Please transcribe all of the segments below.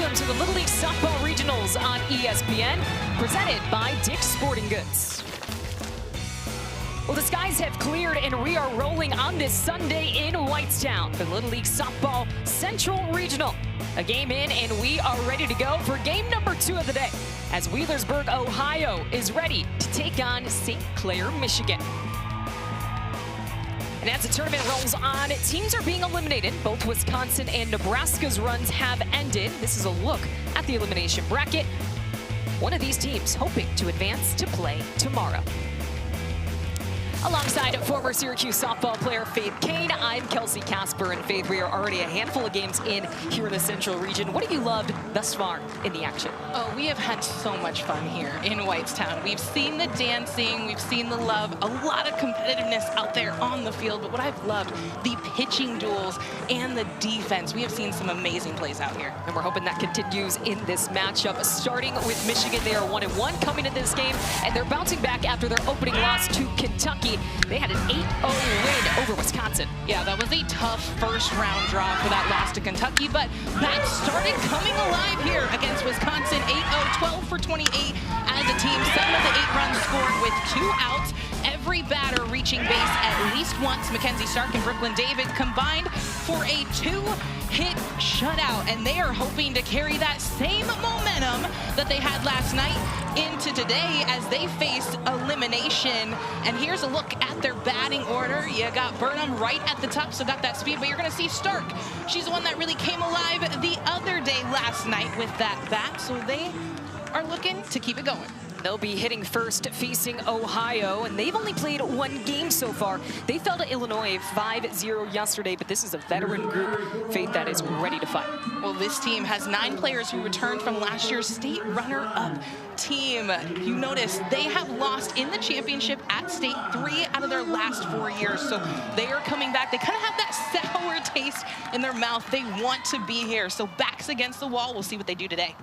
welcome to the Little League Softball Regionals on ESPN, presented by Dick's Sporting Goods. Well, the skies have cleared and we are rolling on this Sunday in Whitestown for the Little League Softball Central Regional. A game in and we are ready to go for game number 2 of the day as Wheelersburg, Ohio is ready to take on St. Clair, Michigan. And as the tournament rolls on, teams are being eliminated. Both Wisconsin and Nebraska's runs have ended. This is a look at the elimination bracket. One of these teams hoping to advance to play tomorrow. Alongside former Syracuse softball player Faith Kane, I'm Kelsey Casper. And Faith, we are already a handful of games in here in the Central region. What have you loved thus far in the action? Oh, we have had so much fun here in Whitestown. We've seen the dancing, we've seen the love, a lot of competitiveness out there on the field. But what I've loved, the pitching duels and the defense. We have seen some amazing plays out here. And we're hoping that continues in this matchup. Starting with Michigan, they are 1-1 coming into this game, and they're bouncing back after their opening loss to Kentucky. They had an 8-0 win over Wisconsin. Yeah, that was a tough first-round draw for that loss to Kentucky, but that started coming alive here against Wisconsin. 8-0, 12 for 28 as a team. 7 of the 8 runs scored with 2 outs. Every batter reaching base at least once. Mackenzie Stark and Brooklyn David combined for a 2-hit shutout, and they are hoping to carry that same momentum that they had last night into today as they face elimination. And here's a look at their batting order. You got Burnham right at the top, so got that speed, but you're gonna see Stark. She's the one that really came alive the other day last night with that bat, so they are looking to keep it going. They'll be hitting first, facing Ohio, and they've only played 1 game so far. They fell to Illinois 5-0 yesterday, but this is a veteran group, Faith, that is ready to fight. Well, this team has 9 players who returned from last year's state runner-up team. You notice they have lost in the championship at state 3 out of their last 4 years, so they are coming back. They kind of have that sour taste in their mouth. They want to be here, so backs against the wall. We'll see what they do today.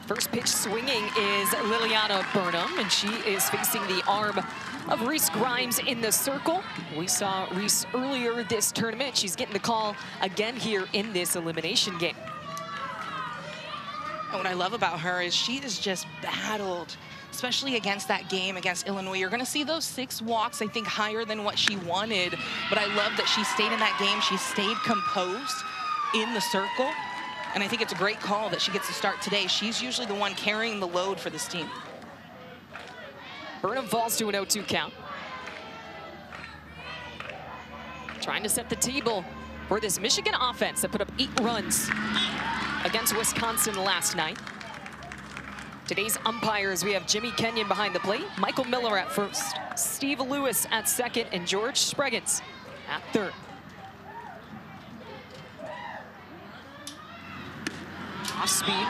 First pitch swinging is Liliana Burnham, and she is facing the arm of Reese Grimes in the circle. We saw Reese earlier this tournament. She's getting the call again here in this elimination game. And what I love about her is she has just battled, especially against that game against Illinois. You're gonna see those 6 walks, I think, higher than what she wanted. But I love that she stayed in that game. She stayed composed in the circle. And I think it's a great call that she gets to start today. She's usually the one carrying the load for this team. Burnham falls to an 0-2 count. Trying to set the table for this Michigan offense that put up 8 runs against Wisconsin last night. Today's umpires, we have Jimmy Kenyon behind the plate, Michael Miller at first, Steve Lewis at second, and George Spreggins at third. Off speed,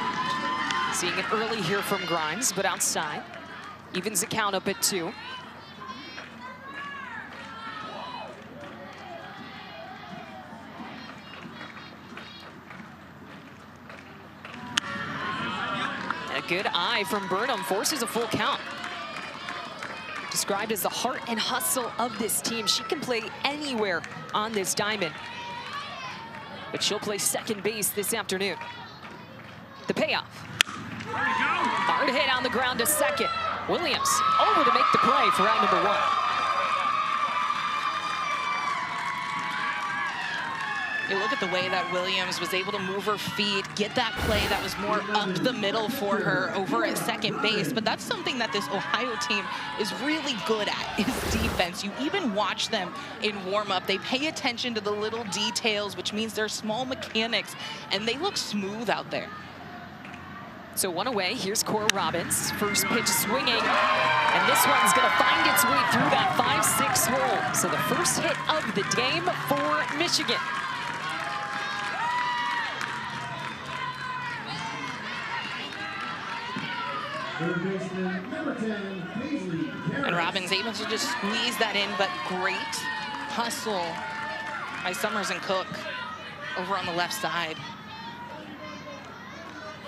seeing it early here from Grimes, but outside. Evens the count up at 2. And a good eye from Burnham, forces a full count. Described as the heart and hustle of this team. She can play anywhere on this diamond, but she'll play second base this afternoon. The payoff. Hard hit on the ground to second. Williams over to make the play for out number 1. You look at the way that Williams was able to move her feet, get that play that was more up the middle for her over at second base. But that's something that this Ohio team is really good at, is defense. You even watch them in warm-up. They pay attention to the little details, which means they're small mechanics, and they look smooth out there. So 1 away, here's Cora Robbins. First pitch swinging, and this one's gonna find its way through that 5-6 hole. So the first hit of the game for Michigan. And Robbins able to just squeeze that in, but great hustle by Summers and Cook over on the left side.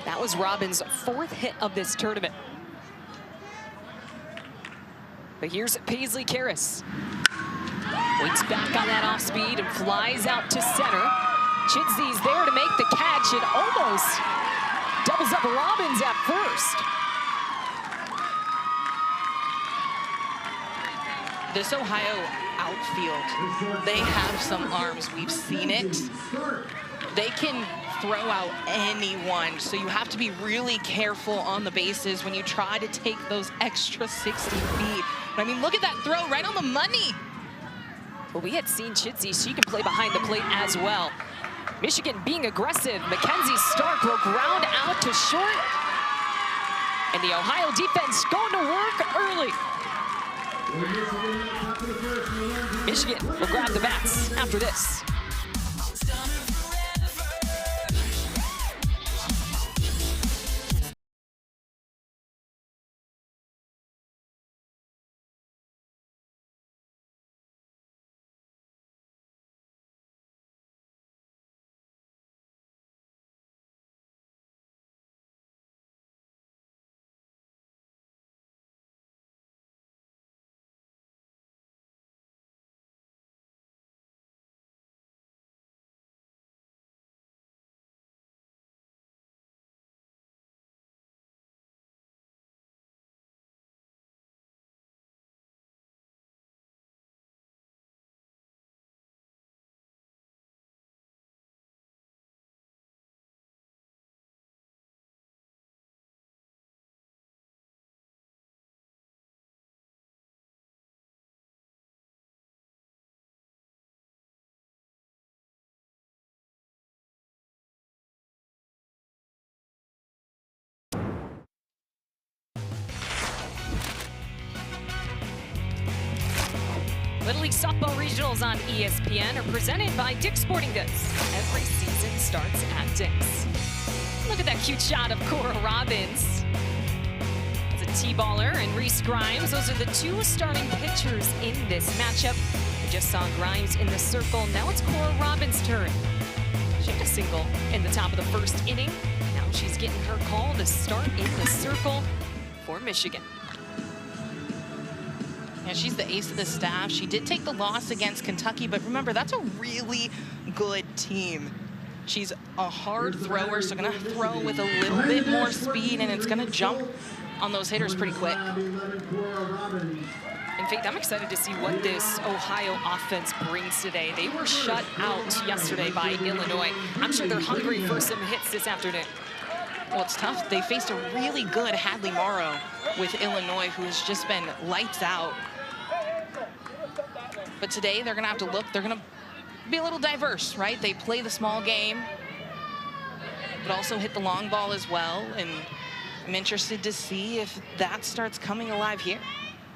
That was Robbins' 4th hit of this tournament. But here's Paisley Karras. Waits back on that off speed and flies out to center. Chidzy's there to make the catch and almost Doubles up Robbins at first. This Ohio outfield, they have some arms. We've seen it. They can throw out anyone, so you have to be really careful on the bases when you try to take those extra 60 feet. But I mean, look at that throw right on the money. Well, we had seen Chitsey. She can play behind the plate as well. Michigan being aggressive. Mackenzie Stark will ground out to short. And the Ohio defense going to work early. Michigan will grab the bats after this. Little League Softball Regionals on ESPN are presented by Dick's Sporting Goods. Every season starts at Dick's. Look at that cute shot of Cora Robbins. As a T-baller and Reese Grimes, those are the two starting pitchers in this matchup. We just saw Grimes in the circle. Now it's Cora Robbins' turn. She had a single in the top of the first inning. Now she's getting her call to start in the circle for Michigan. Yeah, she's the ace of the staff. She did take the loss against Kentucky, but remember, that's a really good team. She's a hard thrower, so gonna throw with a little bit more speed, and it's gonna jump on those hitters pretty quick. In fact, I'm excited to see what this Ohio offense brings today. They were shut out yesterday by Illinois. I'm sure they're hungry for some hits this afternoon. Well, it's tough. They faced a really good Hadley Morrow with Illinois, who has just been lights out. But today, they're going to have to look. They're going to be a little diverse, right? They play the small game, but also hit the long ball as well. And I'm interested to see if that starts coming alive here.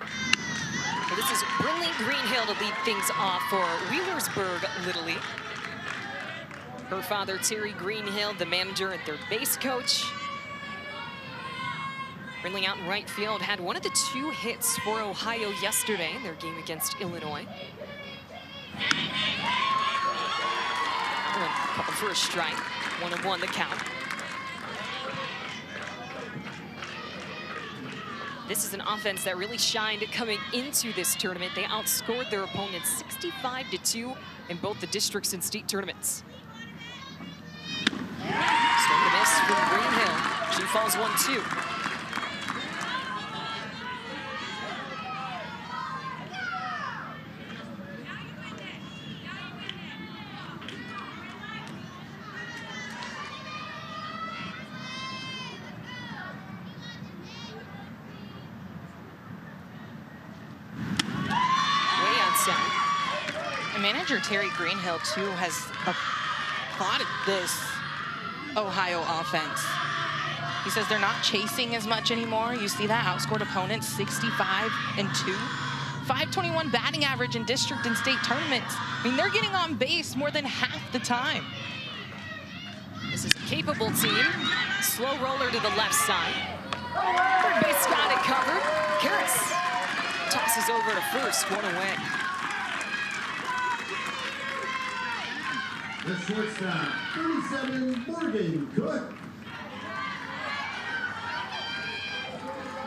Well, this is Brinley Greenhill to lead things off for Wheelersburg Little League. Her father, Terry Greenhill, the manager and third base coach. Brinley out in right field, had one of the two hits for Ohio yesterday in their game against Illinois. Couple for a strike, 1-1 the count. This is an offense that really shined coming into this tournament. They outscored their opponents 65-2 in both the districts and state tournaments. Swing and a miss from Greenhill. She falls 1-2. And manager Terry Greenhill, too, has applauded this Ohio offense. He says they're not chasing as much anymore. You see that, outscored opponents 65-2. 521 batting average in district and state tournaments. I mean, they're getting on base more than half the time. This is a capable team. Slow roller to the left side. Third base got it covered. Karras tosses over to first, one away. The shortstop, 37, Morgan Cook.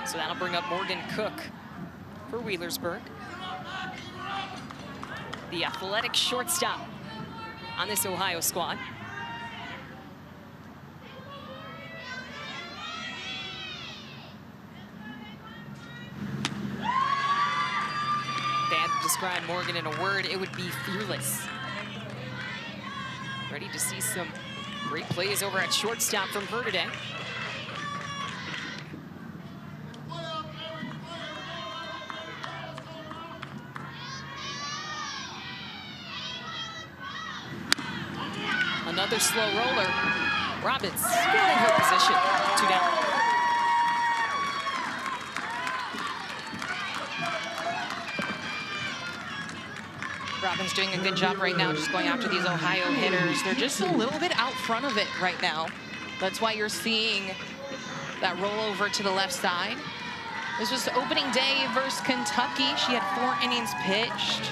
So that'll bring up Morgan Cook for Wheelersburg. The athletic shortstop on this Ohio squad. describe Morgan in a word, it would be fearless. Ready to see some great plays over at shortstop from her today. Another slow roller. Robbins filling her position. 2 down. Robbins doing a good job right now, just going after these Ohio hitters. They're just a little bit out front of it right now. That's why you're seeing that rollover to the left side. This was opening day versus Kentucky. She had 4 innings pitched.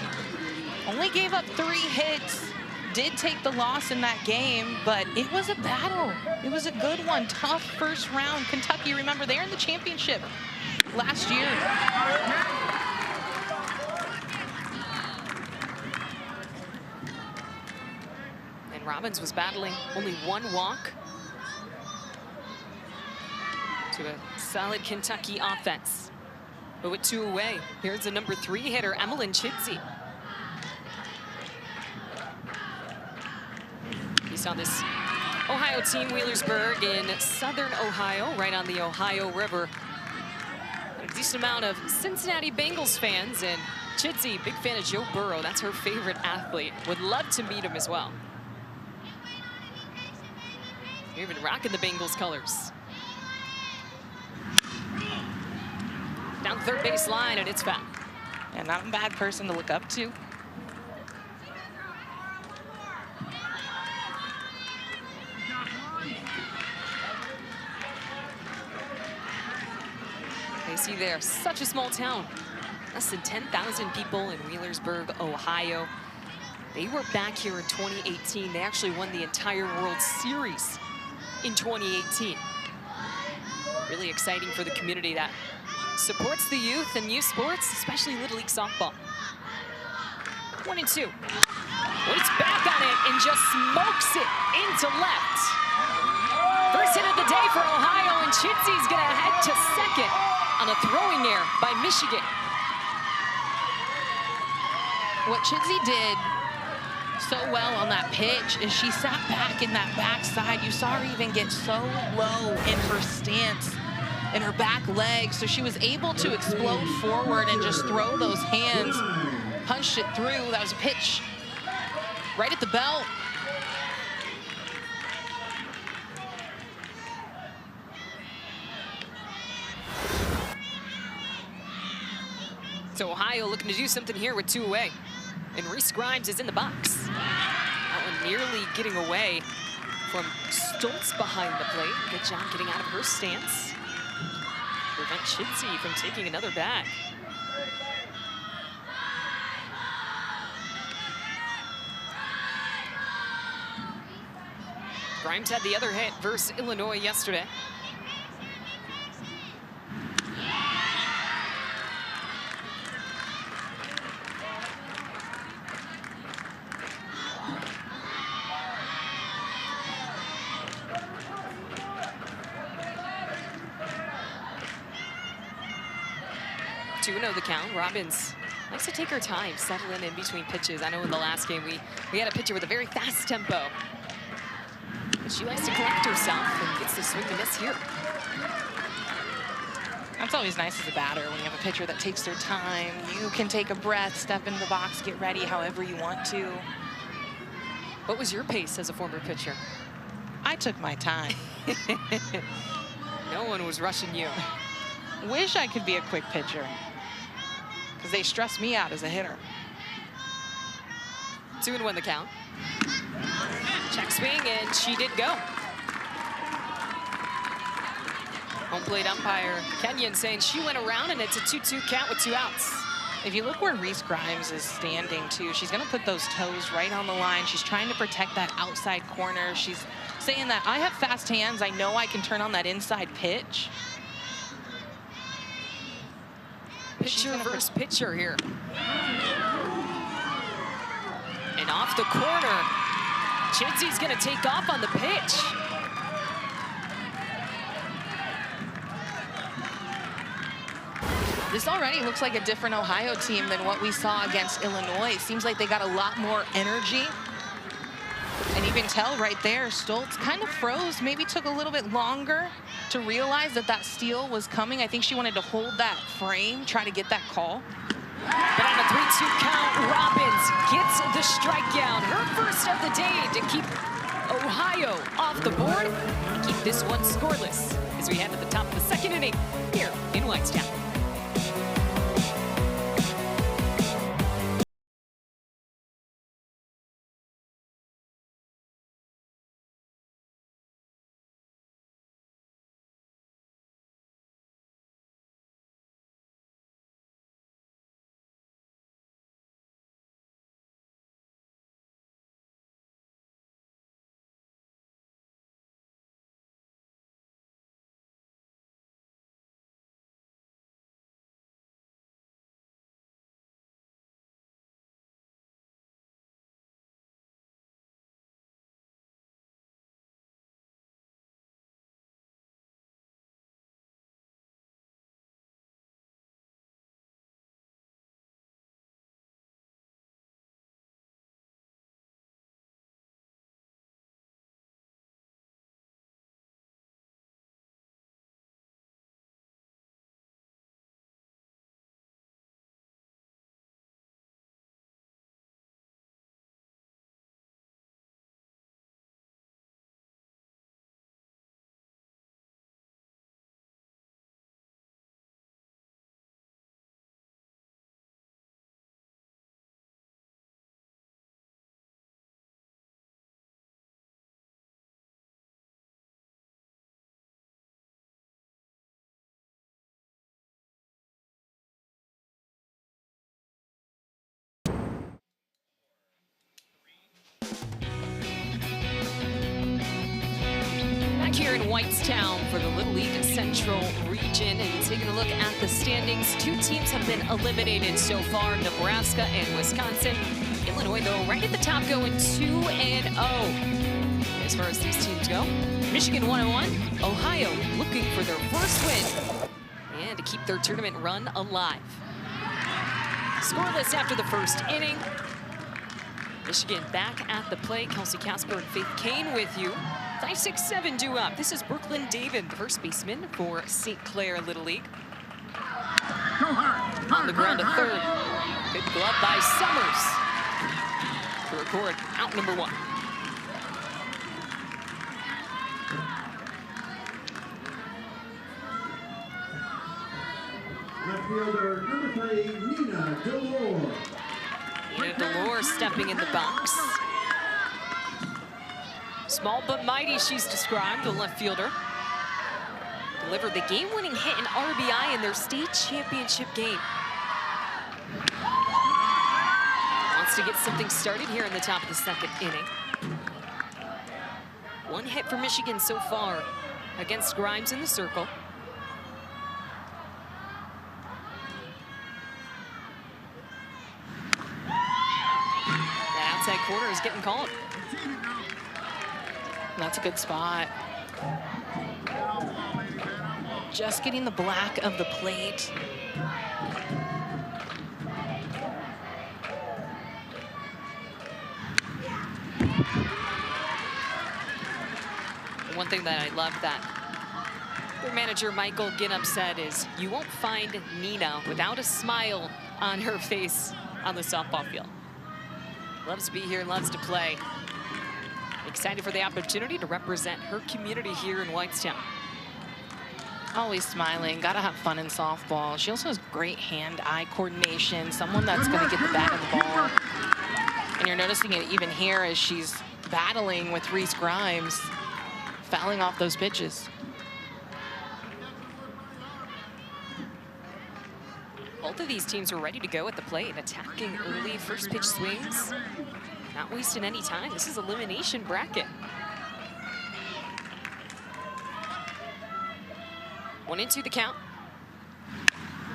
Only gave up 3 hits. Did take the loss in that game, but it was a battle. It was a good one. Tough first round. Kentucky, remember, they're in the championship last year. And Robbins was battling only 1 walk to a solid Kentucky offense. But with 2 away, here's the number 3 hitter, Emmeline Chidsey. On this Ohio team, Wheelersburg in southern Ohio, right on the Ohio River. A decent amount of Cincinnati Bengals fans, and Chidsey, big fan of Joe Burrow. That's her favorite athlete. Would love to meet him as well. You're even rocking the Bengals colors. Down third base line, and it's foul. And not a bad person to look up to. See there, such a small town. Less than 10,000 people in Wheelersburg, Ohio. They were back here in 2018. They actually won the entire World Series in 2018. Really exciting for the community that supports the youth and youth sports, especially Little League softball. 1-2. Waits back on it and just smokes it into left. First hit of the day for Ohio, and Chidsey's gonna head to second on a throwing error by Michigan. What Chidsey did so well on that pitch is she sat back in that backside. You saw her even get so low in her stance, in her back leg, so she was able to explode forward and just throw those hands, punched it through. That was a pitch right at the belt. So Ohio looking to do something here with 2 away. And Reese Grimes is in the box. That one nearly getting away from Stoltz behind the plate. Good job getting out of her stance. Prevent Chidsey from taking another bag. Grimes had the other hit versus Illinois yesterday. The count. Robbins likes to take her time, settle in between pitches. I know in the last game we had a pitcher with a very fast tempo. But she likes to collect herself and gets to swing and miss here. That's always nice as a batter when you have a pitcher that takes their time. You can take a breath, step into the box, get ready however you want to. What was your pace as a former pitcher? I took my time. No one was rushing you. Wish I could be a quick pitcher, because they stress me out as a hitter. 2-1 the count. Check swing, and she did go. Home plate umpire Kenyon saying she went around, and it's a 2-2 count with 2 outs. If you look where Reese Grimes is standing too, she's gonna put those toes right on the line. She's trying to protect that outside corner. She's saying that I have fast hands. I know I can turn on that inside pitch. Pitcher versus pitcher here. And off the corner, Chidsey's gonna take off on the pitch. This already looks like a different Ohio team than what we saw against Illinois. It seems like they got a lot more energy. And you can tell right there, Stoltz kind of froze, maybe took a little bit longer to realize that that steal was coming. I think she wanted to hold that frame, try to get that call. But on a 3-2 count, Robbins gets the strikeout. Her first of the day to keep Ohio off the board and keep this one scoreless as we head to the top of the second inning here in Whitestown. Here in Whitestown for the Little League Central region, and taking a look at the standings, two teams have been eliminated so far, Nebraska and Wisconsin. Illinois, though, right at the top, going 2-0 as far as these teams go. Michigan 1-1, Ohio looking for their first win and to keep their tournament run alive. Scoreless after the first inning. Michigan back at the plate. Kelsey Casper and Faith Kane with you. 5-6-7 due up. This is Brooklyn David, the first baseman for St. Clair Little League. On the ground to third. Good glove by Summers to record out number one. Left fielder, number 3, Nina Delore. Nina Delore stepping in the box. Small but mighty, she's described, the left fielder. Delivered the game-winning hit in RBI in their state championship game. Wants to get something started here in the top of the second inning. One hit for Michigan so far against Grimes in the circle. That outside corner is getting called. That's a good spot. Just getting the black of the plate. One thing that I love that their manager Michael Ginnup said is, you won't find Nina without a smile on her face on the softball field. Loves to be here, loves to play. Excited for the opportunity to represent her community here in Whitestown. Always smiling, gotta have fun in softball. She also has great hand-eye coordination, someone that's gonna get the bat and the ball. And you're noticing it even here as she's battling with Reese Grimes, fouling off those pitches. Both of these teams are ready to go at the plate, attacking early first pitch swings. Not wasting any time. This is elimination bracket. 1-2 the count.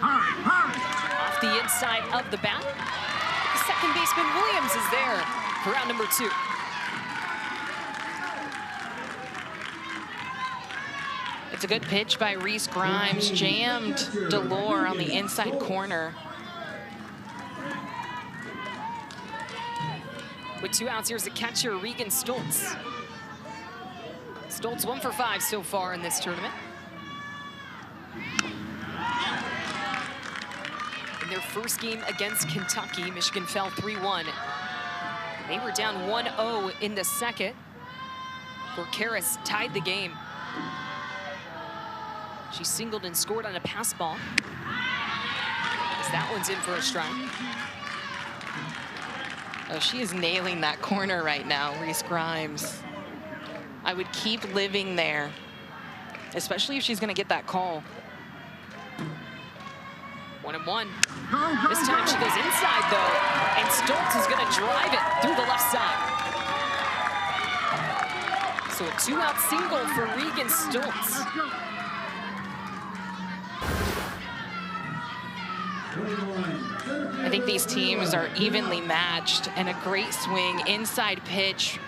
Off the inside of the bat. The second baseman Williams is there for round number 2. It's a good pitch by Reese Grimes. Jammed Delore on the inside corner. With 2 outs, here's the catcher, Regan Stoltz. Stoltz 1 for 5 so far in this tournament. In their first game against Kentucky, Michigan fell 3-1. They were down 1-0 in the second. Gorkaris tied the game. She singled and scored on a pass ball. As that one's in for a strike. Oh, she is nailing that corner right now, Reese Grimes. I would keep living there, especially if she's going to get that call. 1-1. This time she goes inside, though, and Stoltz is going to drive it through the left side. So a 2-out single for Regan Stoltz. I think these teams are evenly matched, and a great swing, inside pitch.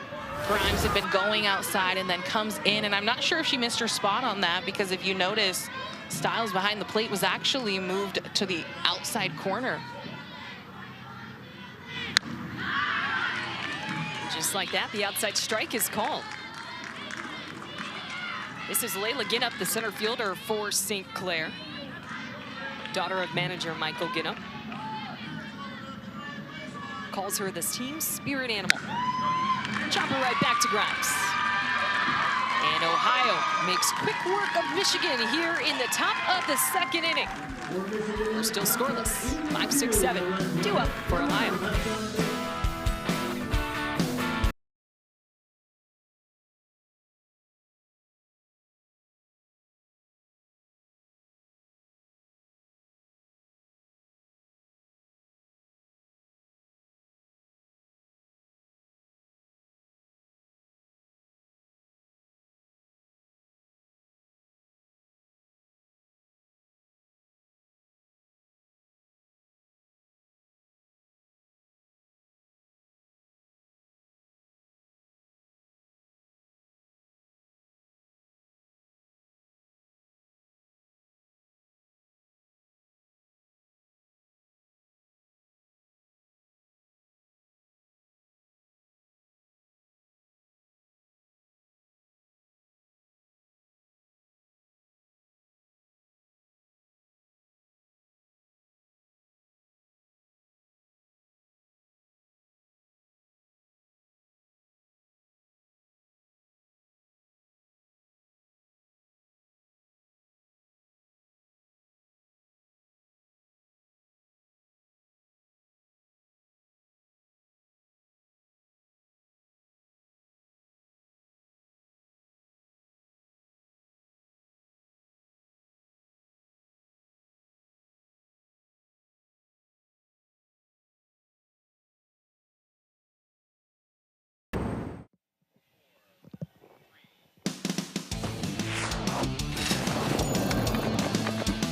Grimes had been going outside and then comes in, and I'm not sure if she missed her spot on that, because if you notice, Stiles behind the plate was actually moved to the outside corner. Just like that, the outside strike is called. This is Layla Ginnup, the center fielder for St. Clair. Daughter of manager Michael Ginnup. Calls her this team's spirit animal. Chopper right back to Grimes. And Ohio makes quick work of Michigan here in the top of the second inning. We're still scoreless. 5-6-7. 2 up for Ohio.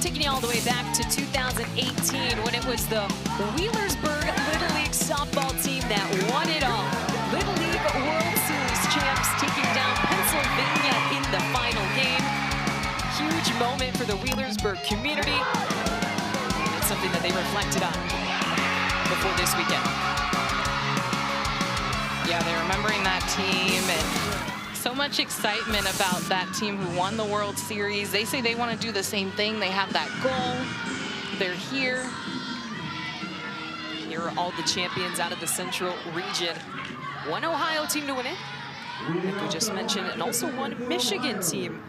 Taking you all the way back to 2018 when it was the Wheelersburg Little League softball team that won it all. Little League World Series champs taking down Pennsylvania in the final game. Huge moment for the Wheelersburg community. It's something that they reflected on before this weekend. Yeah, they're remembering that team, and so much excitement about that team who won the World Series. They say they want to do the same thing. They have that goal. They're here. Here are all the champions out of the Central region. One Ohio team to win it, like we just mentioned, and also one Michigan team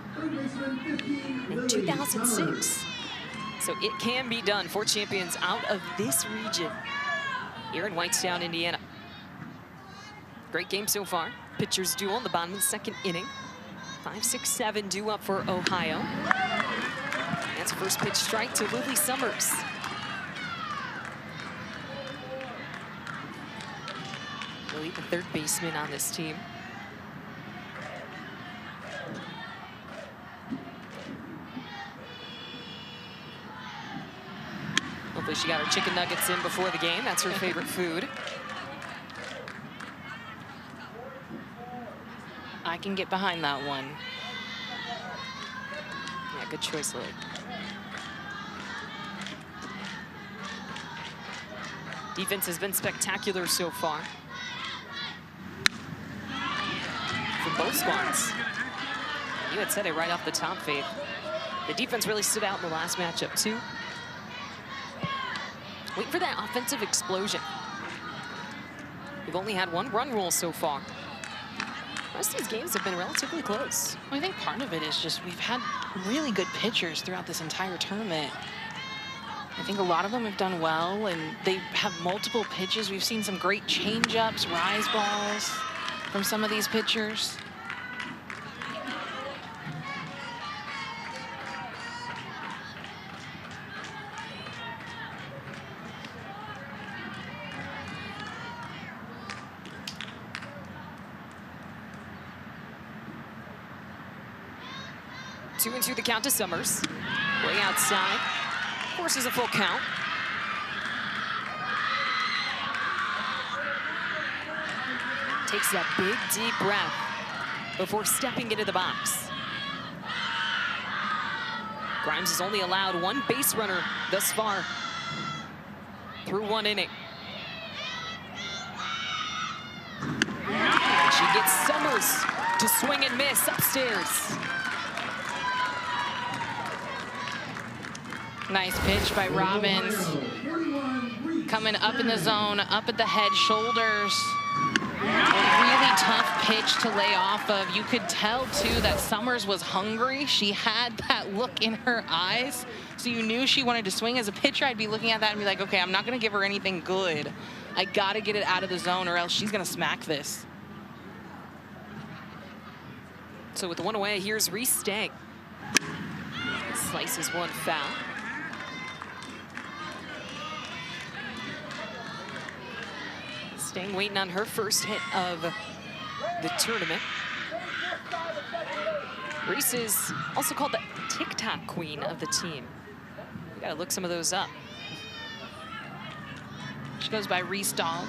in 2006. So it can be done. 4 champions out of this region here in Whitestown, Indiana. Great game so far. Pitchers duel in the bottom of the second inning. 5-6-7 due up for Ohio. That's first pitch strike to Lily Summers. Lily, the third baseman on this team. Hopefully she got her chicken nuggets in before the game. That's her favorite food. I can get behind that one. Good choice, Lily. Defense has been spectacular so far from both squads. You had said it right off the top, Faith. The defense really stood out in the last matchup, too. Waiting for that offensive explosion. We've only had one run rule so far. Most of these games have been relatively close. Well, I think part of it is just we've had really good pitchers throughout this entire tournament. I think a lot of them have done well, and they have multiple pitches. We've seen some great change-ups, rise balls from some of these pitchers. Two and two the count to Summers. Way outside. Forces a full count. Takes a big, deep breath before stepping into the box. Grimes has only allowed one base runner thus far through one inning. And she gets Summers to swing and miss upstairs. Nice pitch by Robbins. Coming up in the zone, up at the head, shoulders. A really tough pitch to lay off of. You could tell, too, that Summers was hungry. She had that look in her eyes, so you knew she wanted to swing. As a pitcher, I'd be looking at that and be like, okay, I'm not going to give her anything good. I got to get it out of the zone, or else she's going to smack this. So with the one away, here's Reese Stang. Slices one foul. Stang waiting on her first hit of the tournament. Reese is also called the TikTok queen of the team. We gotta look some of those up. She goes by Reese Dog.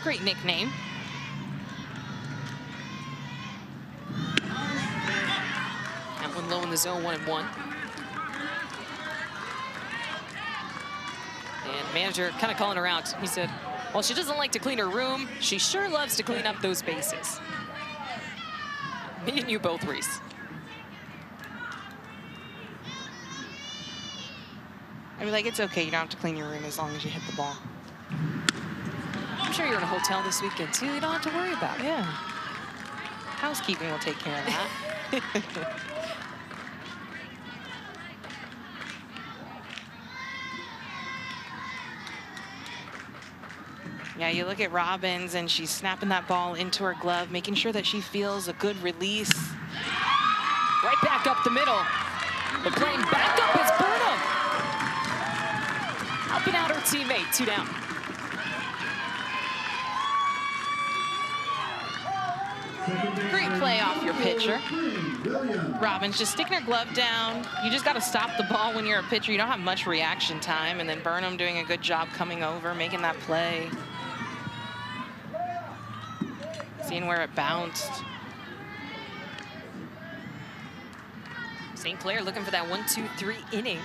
Great nickname. That one low in the zone, 1-1. And manager kind of calling her out. He said, well, she doesn't like to clean her room. She sure loves to clean up those bases. Me and you both, Reese. I'd be like, it's okay, you don't have to clean your room as long as you hit the ball. I'm sure you're in a hotel this weekend, too. You don't have to worry about it. Yeah. Housekeeping will take care of that. Yeah, you look at Robbins, and she's snapping that ball into her glove, making sure that she feels a good release. Right back up the middle. But playing back up is Burnham. Helping out her teammate, 2 down. Great play off your pitcher. Robbins just sticking her glove down. You just got to stop the ball when you're a pitcher. You don't have much reaction time. And then Burnham doing a good job coming over, making that play. Seeing where it bounced. St. Clair looking for that 1-2-3 inning.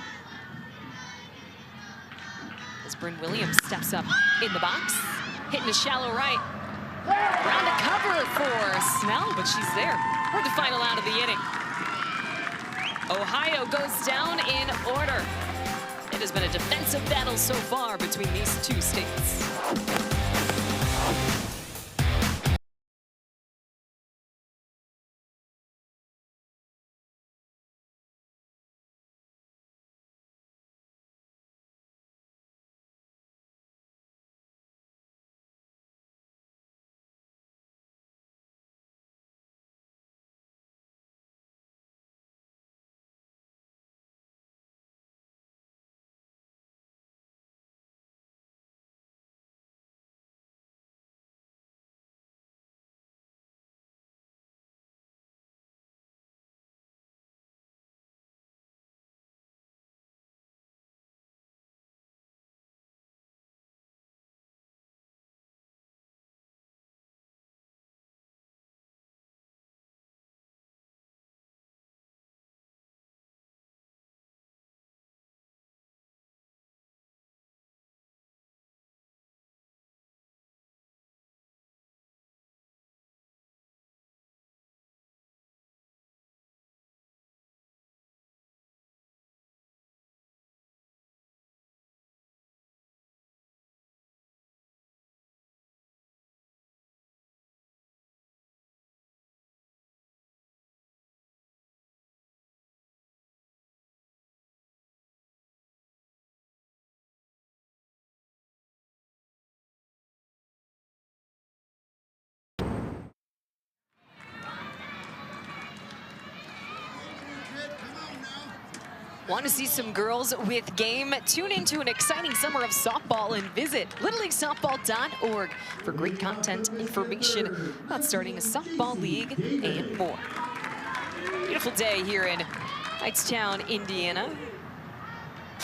As Bryn Williams steps up in the box, hitting the shallow right. Round to cover for Snell, but she's there for the final out of the inning. Ohio goes down in order. It has been a defensive battle so far between these two states. Want to see some girls with game? Tune into an exciting summer of softball and visit littleleaguesoftball.org for great content, information about starting a softball league and more. Beautiful day here in Hightstown, Indiana.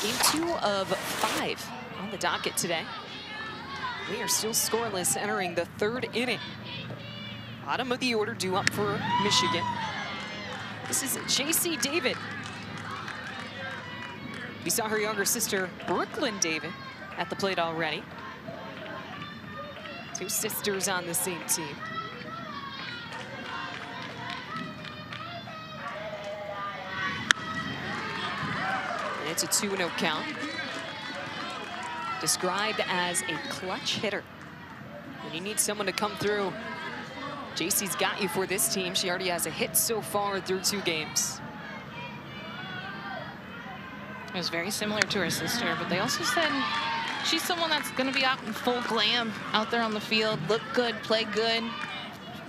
Game 2 of 5 on the docket today. We are still scoreless entering the 3rd inning. Bottom of the order due up for Michigan. This is J.C. David. We saw her younger sister, Brooklyn David, at the plate already. 2 sisters on the same team. And it's a 2-0 count. Described as a clutch hitter. When you need someone to come through, JC's got you for this team. She already has a hit so far through 2 games. It was very similar to her sister, but they also said she's someone that's going to be out in full glam out there on the field, look good, play good,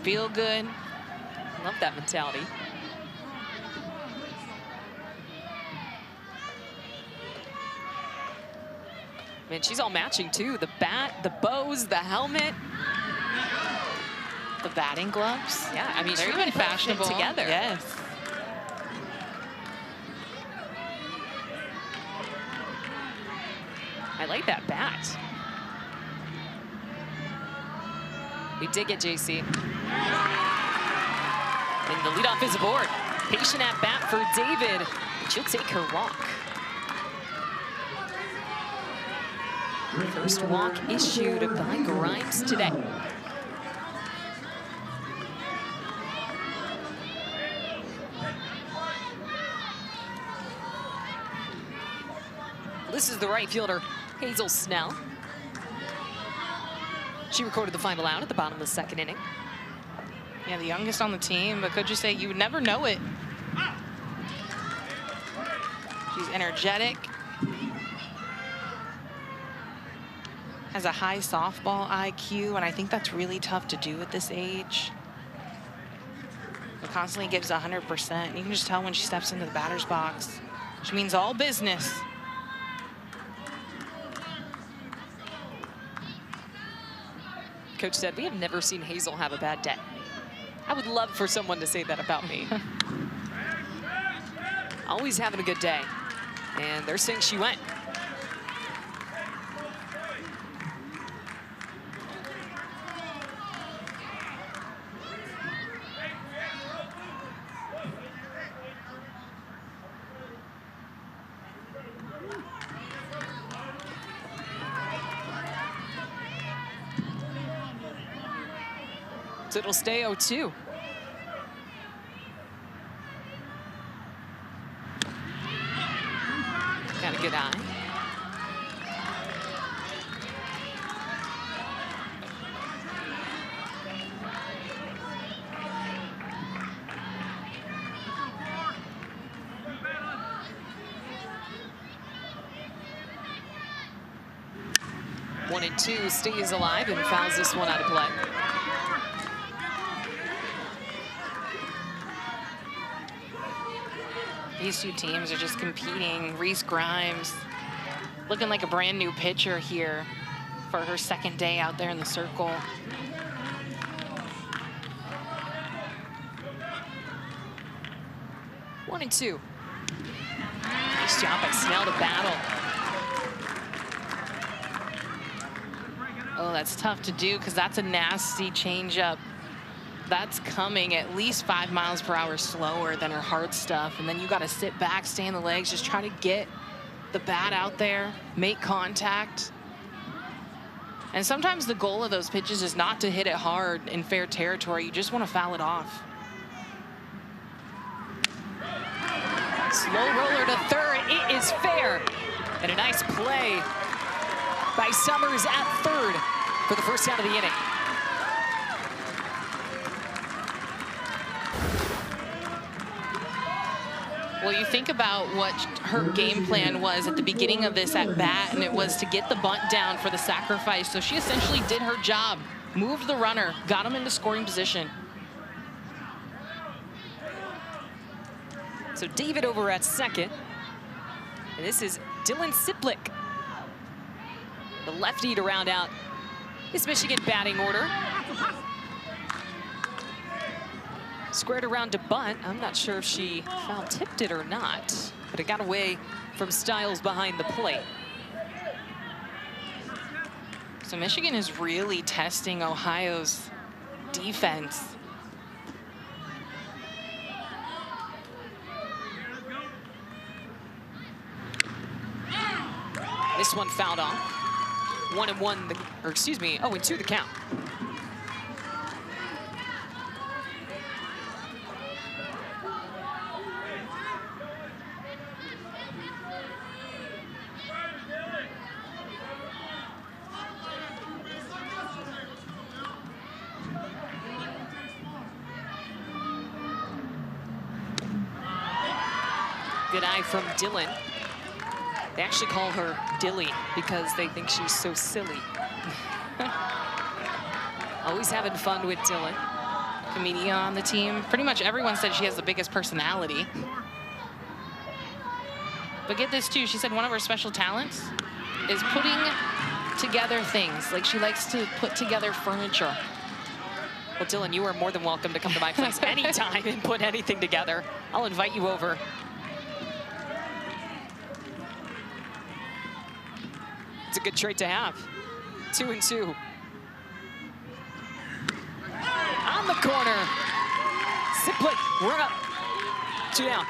feel good. Love that mentality. Man, she's all matching too. The bat, the bows, the helmet. The batting gloves. Yeah, I mean, they're she even really fashionable together. Yes. I like that bat. We dig it, JC. And the leadoff is aboard. Patient at bat for David. She'll take her walk. First walk issued by Grimes today. This is the right fielder, Hazel Snell. She recorded the final out at the bottom of the 2nd inning. Yeah, the youngest on the team, but could you say you would never know it? She's energetic. Has a high softball IQ, and I think that's really tough to do at this age. It constantly gives 100%. You can just tell when she steps into the batter's box. She means all business. Coach said, we have never seen Hazel have a bad day. I would love for someone to say that about me. Always having a good day. And they're saying she went. So it'll stay 0-2. Got a good eye. One and 2 stays alive and fouls this one out of play. These 2 teams are just competing. Reese Grimes looking like a brand new pitcher here for her 2nd day out there in the circle. One and 2. Nice job by Snell to battle. Oh, that's tough to do because that's a nasty changeup. That's coming at least 5 miles per hour slower than her hard stuff. And then you got to sit back, stay in the legs, just try to get the bat out there, make contact. And sometimes the goal of those pitches is not to hit it hard in fair territory. You just want to foul it off. Slow roller to 3rd. It is fair. And a nice play by Summers at 3rd for the first out of the inning. Well, you think about what her game plan was at the beginning of this at bat, and it was to get the bunt down for the sacrifice. So she essentially did her job, moved the runner, got him into scoring position. So David over at 2nd. And this is Dylan Siplick, the lefty, to round out this Michigan batting order. Squared around to bunt. I'm not sure if she foul tipped it or not, but it got away from Stiles behind the plate. So Michigan is really testing Ohio's defense. This one fouled off. 1-1, or excuse me, 0-2 the count. Good eye from Dylan. They actually call her Dilly because they think she's so silly. Always having fun with Dylan. Comedian on the team. Pretty much everyone said she has the biggest personality. But get this too, she said one of her special talents is putting together things. Like she likes to put together furniture. Well, Dylan, you are more than welcome to come to my place anytime and put anything together. I'll invite you over. It's a good trait to have. 2-2. On the corner. Siplick, we're up. 2 down.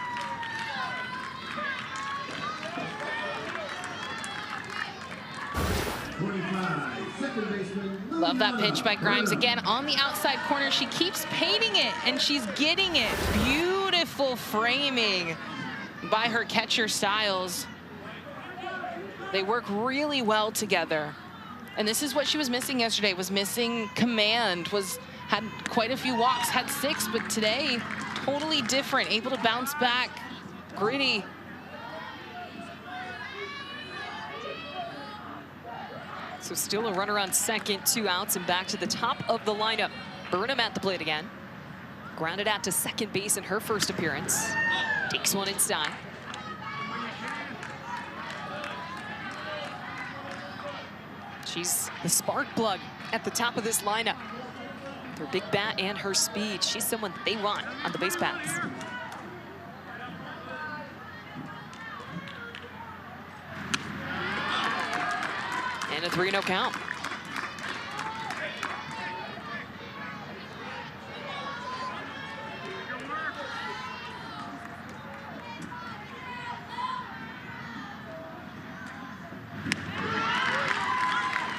Love that pitch by Grimes. Again, on the outside corner, she keeps painting it, and she's getting it. Beautiful framing by her catcher, Stiles. They work really well together. And this is what she was missing yesterday, was missing command, had quite a few walks, had 6, but today, totally different, able to bounce back, gritty. So still a runner on second, 2 outs, and back to the top of the lineup. Burnham at the plate again. Grounded out to second base in her first appearance. Takes one inside. She's the spark plug at the top of this lineup. Her big bat and her speed. She's someone they want on the base paths. And a 3-0 count.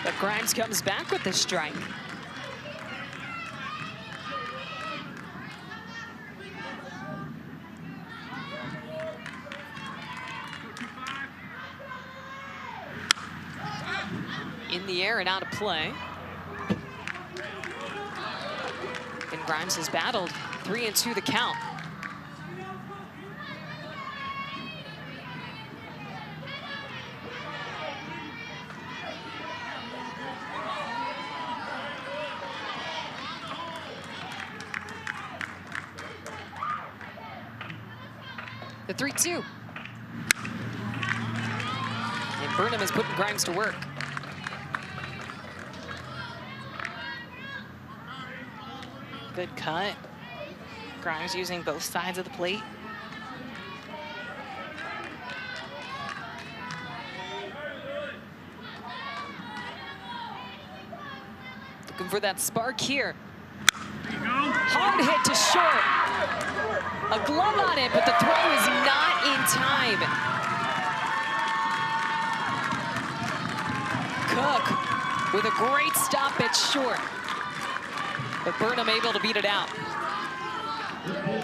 But Grimes comes back with the strike. In the air and out of play. And Grimes has battled. 3-2 the count. The 3-2. And Burnham is putting Grimes to work. Good cut. Grimes using both sides of the plate. Looking for that spark here. Hard hit to short. A glove on it, but the throw is not in time. Cook with a great stop at short. But Burnham able to beat it out.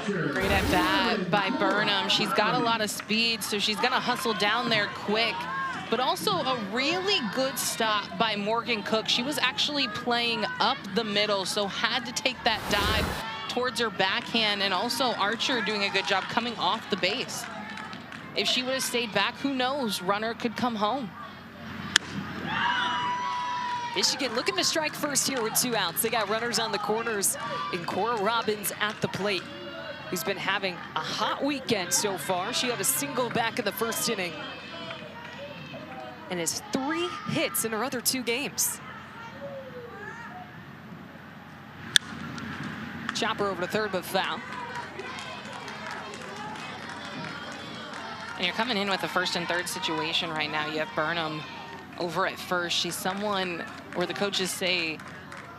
Great at bat by Burnham. She's got a lot of speed, so she's gonna hustle down there quick. But also a really good stop by Morgan Cook. She was actually playing up the middle, so had to take that dive towards her backhand, and also Archer doing a good job coming off the base. If she would have stayed back, who knows, runner could come home. Michigan looking to strike first here with 2 outs. They got runners on the corners, and Cora Robbins at the plate, who's been having a hot weekend so far. She had a single back in the first inning. and has 3 hits in her other 2 games. Chopper over to third, but foul. And you're coming in with a first and third situation right now. You have Burnham over at first. She's someone where the coaches say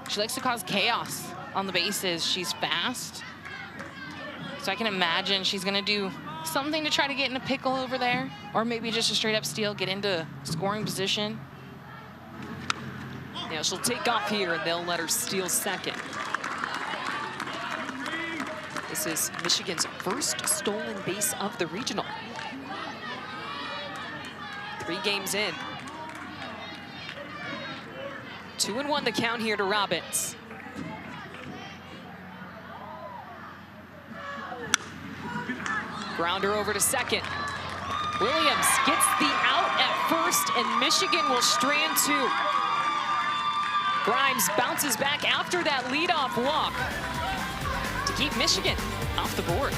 she likes to cause chaos on the bases. She's fast. So I can imagine she's going to do something to try to get in a pickle over there, or maybe just a straight up steal, get into scoring position. Yeah, she'll take off here and they'll let her steal second. This is Michigan's first stolen base of the regional. 3 games in. 2-1 the count here to Robbins. Grounder over to second. Williams gets the out at first, and Michigan will strand 2. Grimes bounces back after that leadoff walk to keep Michigan off the board.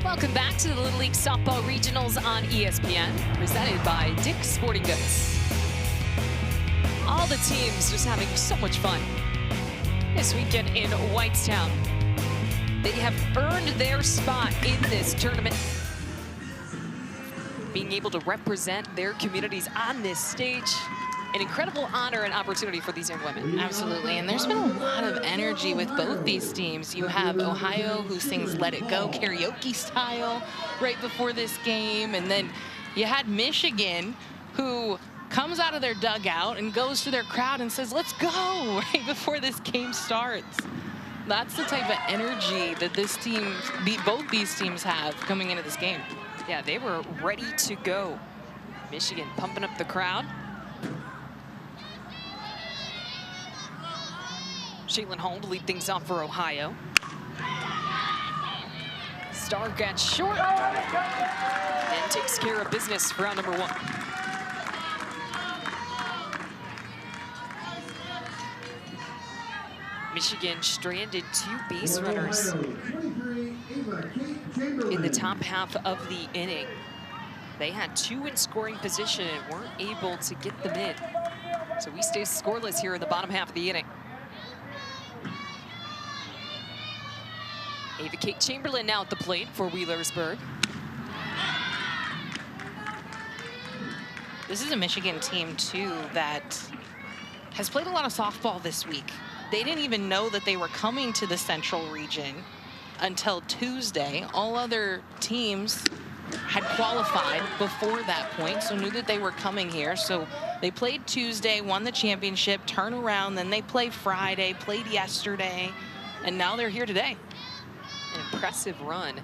Welcome back to the Little League Softball Regionals on ESPN, presented by Dick's Sporting Goods. All the teams just having so much fun this weekend in Whitestown. They have earned their spot in this tournament, being able to represent their communities on this stage. An incredible honor and opportunity for these young women. Absolutely, and there's been a lot of energy with both these teams. You have Ohio, who sings Let It Go karaoke style right before this game, and then you had Michigan, who comes out of their dugout and goes to their crowd and says, let's go, right before this game starts. That's the type of energy that this team, both these teams have coming into this game. Yeah, they were ready to go. Michigan pumping up the crowd. Shaylin Hall to lead things off for Ohio. Stark at short and takes care of business for round number 1. Michigan stranded 2 base runners in the top half of the inning. They had 2 in scoring position and weren't able to get them in. So we stay scoreless here in the bottom half of the inning. Ava Kate Chamberlain now at the plate for Wheelersburg. This is a Michigan team, too, that has played a lot of softball this week. They didn't even know that they were coming to the Central region until Tuesday. All other teams had qualified before that point, so knew that they were coming here. So they played Tuesday, won the championship, turn around, then they played Friday, played yesterday, and now they're here today. An impressive run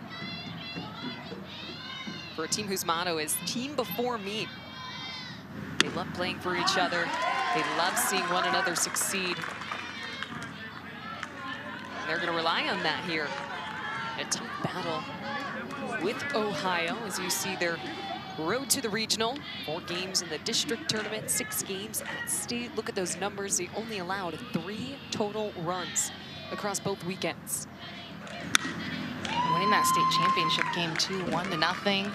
for a team whose motto is team before meet. They love playing for each other. They love seeing one another succeed. They're going to rely on that here. A tough battle with Ohio, as you see their road to the regional. 4 games in the district tournament, 6 games at state. Look at those numbers. They only allowed 3 total runs across both weekends. Winning that state championship game too, 1-0.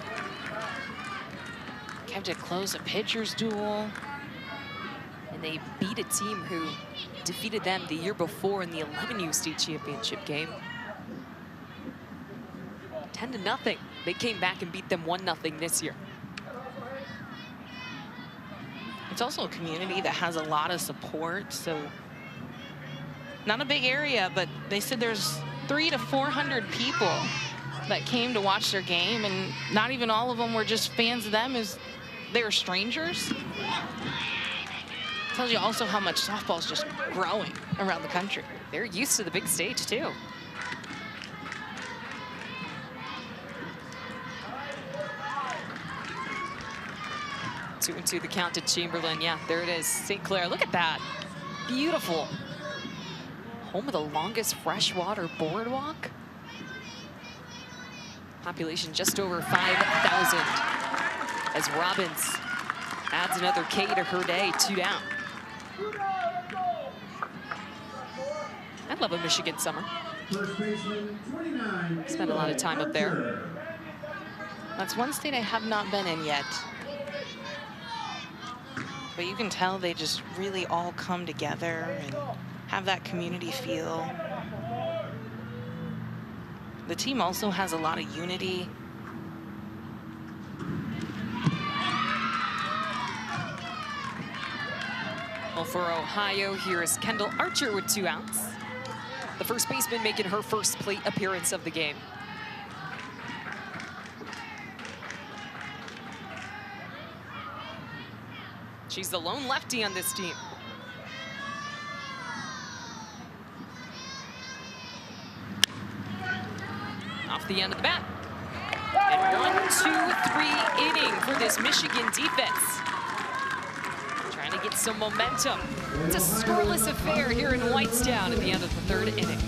Kept it close, a pitcher's duel. And they beat a team who defeated them the year before in the 11U state championship game. 10-0. They came back and beat them 1-0 this year. It's also a community that has a lot of support, so not a big area, but they said there's 300 to 400 people that came to watch their game, and not even all of them were just fans of them, as they were strangers. Tells you also how much softball is just growing around the country. They're used to the big stage too. Two and two the count to Chamberlain. Yeah, there it is. St. Clair, look at that. Beautiful. Home of the longest freshwater boardwalk. Population just over 5,000. As Robbins adds another K to her day, 2 down. I love a Michigan summer. Spent a lot of time up there. That's one state I have not been in yet. But you can tell they just really all come together and have that community feel. The team also has a lot of unity. Well, for Ohio, here is Kendall Archer with 2 outs. The first baseman making her first plate appearance of the game. She's the lone lefty on this team. Off the end of the bat. And 1, 2, 3 inning for this Michigan defense. Trying to get some momentum. It's a scoreless affair here in Whitestown at the end of the 3rd inning.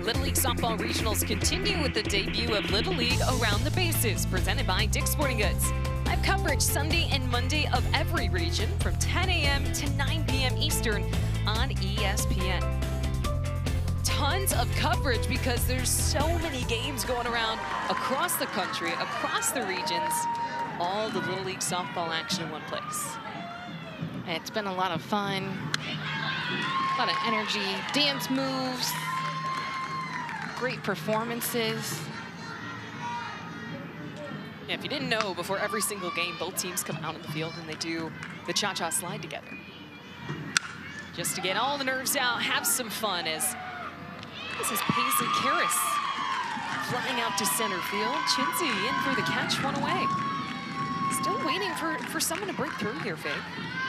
Little League Softball Regionals continue with the debut of Little League Around the Bases, presented by Dick's Sporting Goods. Live coverage Sunday and Monday of every region from 10 a.m. to 9 p.m. Eastern on ESPN. Tons of coverage because there's so many games going around across the country, across the regions. All the Little League Softball action in one place. It's been a lot of fun, a lot of energy, dance moves, great performances. Yeah, if you didn't know, before every single game, both teams come out in the field and they do the cha-cha slide together. Just to get all the nerves out, have some fun, as this is Paisley Karras flying out to center field. Chinsey in for the catch, 1 away. Still waiting for someone to break through here, Faye.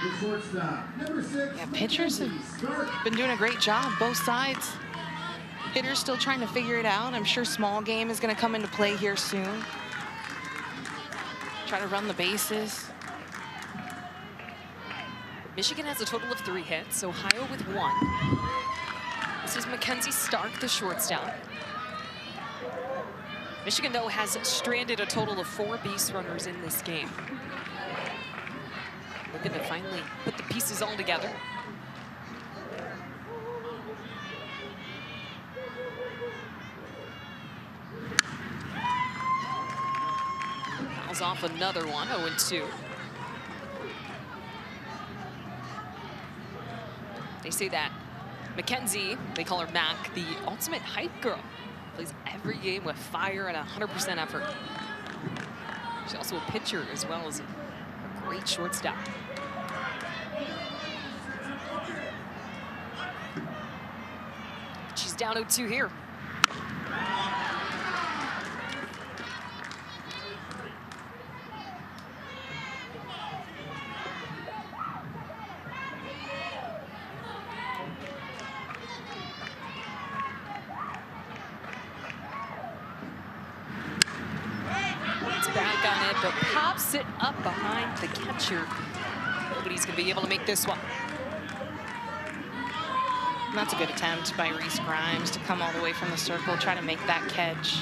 The shortstop, number 6. Yeah, pitchers have Stark. been doing a great job, both sides. Hitters still trying to figure it out. I'm sure small game is going to come into play here soon. Try to run the bases. Michigan has a total of 3 hits, Ohio with 1. This is Mackenzie Stark, the shortstop. Michigan, though, has stranded a total of 4 base runners in this game. Looking to finally put the pieces all together. Fouls off another one, 0-2. They say that Mackenzie, they call her Mac, the ultimate hype girl. Plays every game with fire and 100% effort. She's also a pitcher as well as a great shortstop. She's down 0-2 here. Back on it, but pops it up behind the catcher. Nobody's going to be able to make this one. That's a good attempt by Reese Grimes to come all the way from the circle, try to make that catch.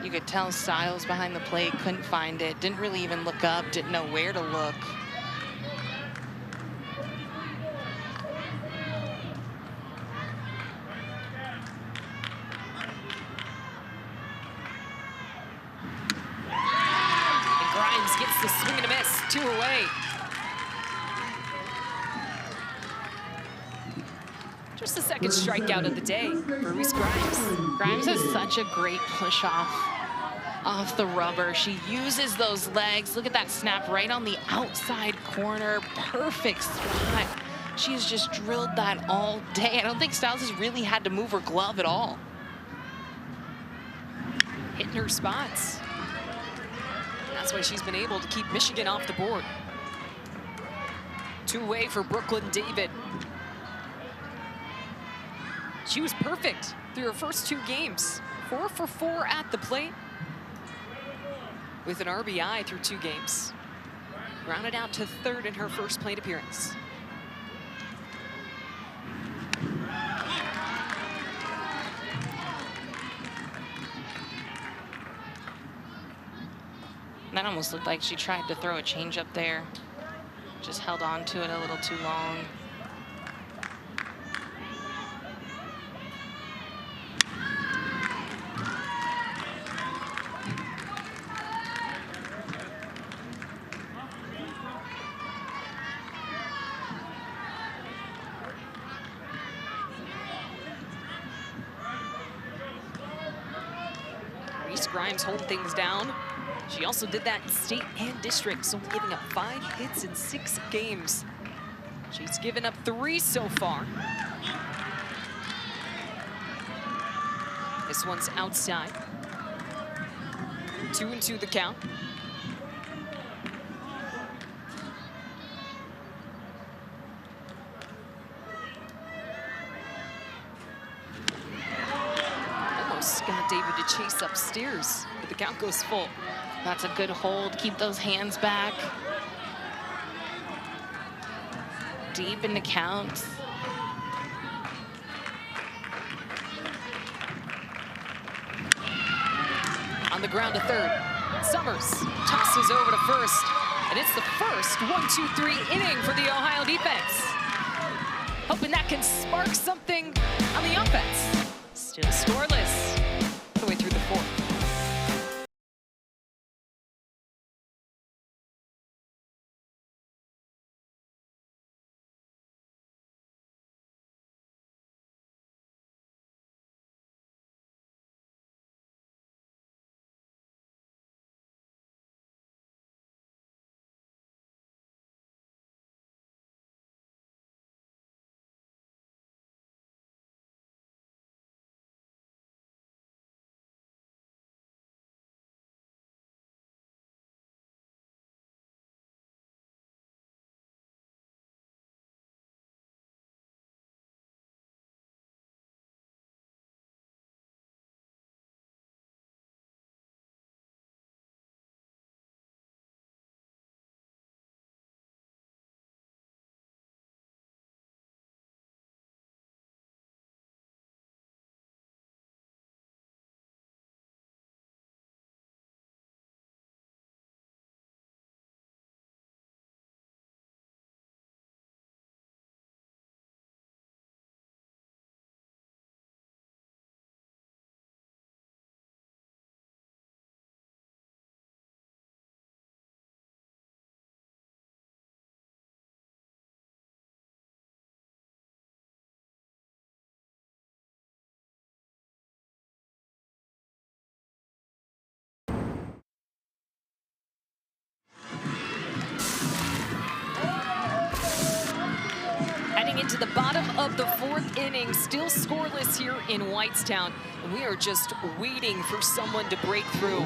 You could tell Stiles behind the plate couldn't find it, didn't really even look up, didn't know where to look. Gets the swing and a miss, 2 away. Just the second strikeout of the day for Reese Grimes. Grimes has such a great push off the rubber. She uses those legs. Look at that snap right on the outside corner. Perfect spot. She's just drilled that all day. I don't think Stiles has really had to move her glove at all. Hitting her spots. That's why she's been able to keep Michigan off the board. 2 away for Brooklyn David. She was perfect through her first 2 games. 4 for 4 at the plate with an RBI through 2 games. Rounded out to 3rd in her first plate appearance. That almost looked like she tried to throw a changeup there. Just held on to it a little too long. Reese Grimes holding things down. She also did that in state and district, only giving up 5 hits in 6 games. She's given up 3 so far. This one's outside. 2-2 the count. Almost got David to chase upstairs, but the count goes full. That's a good hold. Keep those hands back. Deep in the count. On the ground to 3rd. Summers tosses over to 1st. And it's the first 1-2-3 inning for the Ohio defense. Hoping that can spark something on the offense. Still scoreless all the way through the 4th. into the bottom of the 4th inning, still scoreless here in Whitestown. And we are just waiting for someone to break through.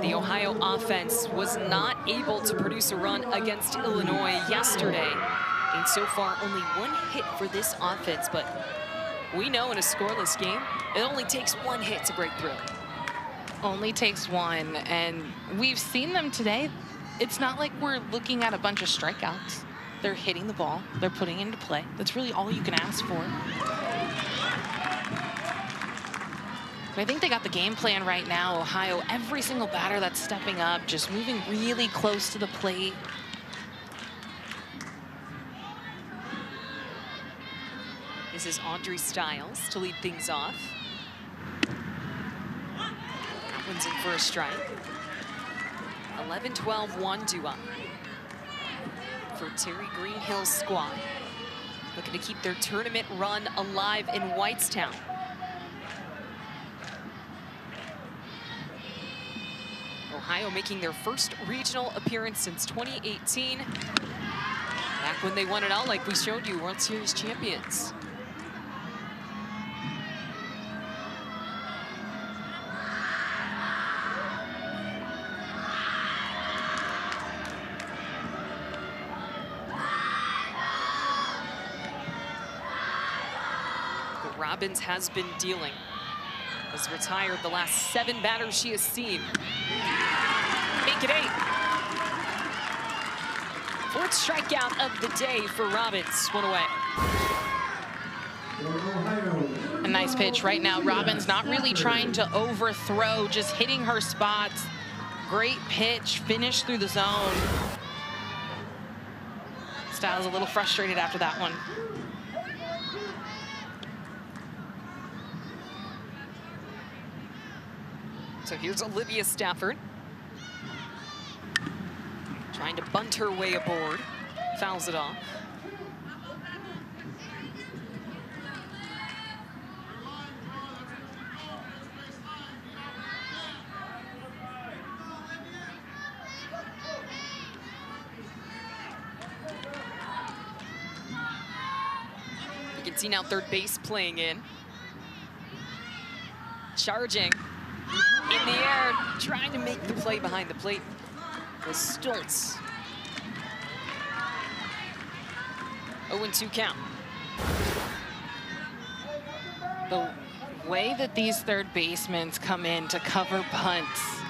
The Ohio offense was not able to produce a run against Illinois yesterday. And so far, only 1 hit for this offense. But we know in a scoreless game, it only takes 1 hit to break through. Only takes 1, and we've seen them today. It's not like we're looking at a bunch of strikeouts. They're hitting the ball, they're putting it into play. That's really all you can ask for. But I think they got the game plan right now. Ohio, every single batter that's stepping up, just moving really close to the plate. This is Audrey Stiles to lead things off. That one's in for a strike. 11-12-1 due up for Terry Greenhill's squad. Looking to keep their tournament run alive in Whitestown. Ohio making their first regional appearance since 2018. Back when they won it all, like we showed you, World Series champions. Robbins has been dealing. Has retired the last 7 batters she has seen. Make it 8. 4th strikeout of the day for Robbins. 1 away. A nice pitch right now. Robbins not really trying to overthrow, just hitting her spots. Great pitch, finish through the zone. Stiles a little frustrated after that one. So here's Olivia Stafford. Trying to bunt her way aboard. Fouls it off. You can see now third base playing in. Charging. In the air, trying to make the play behind the plate was Stoltz. 0-2 count. The way that these third basemen come in to cover punts,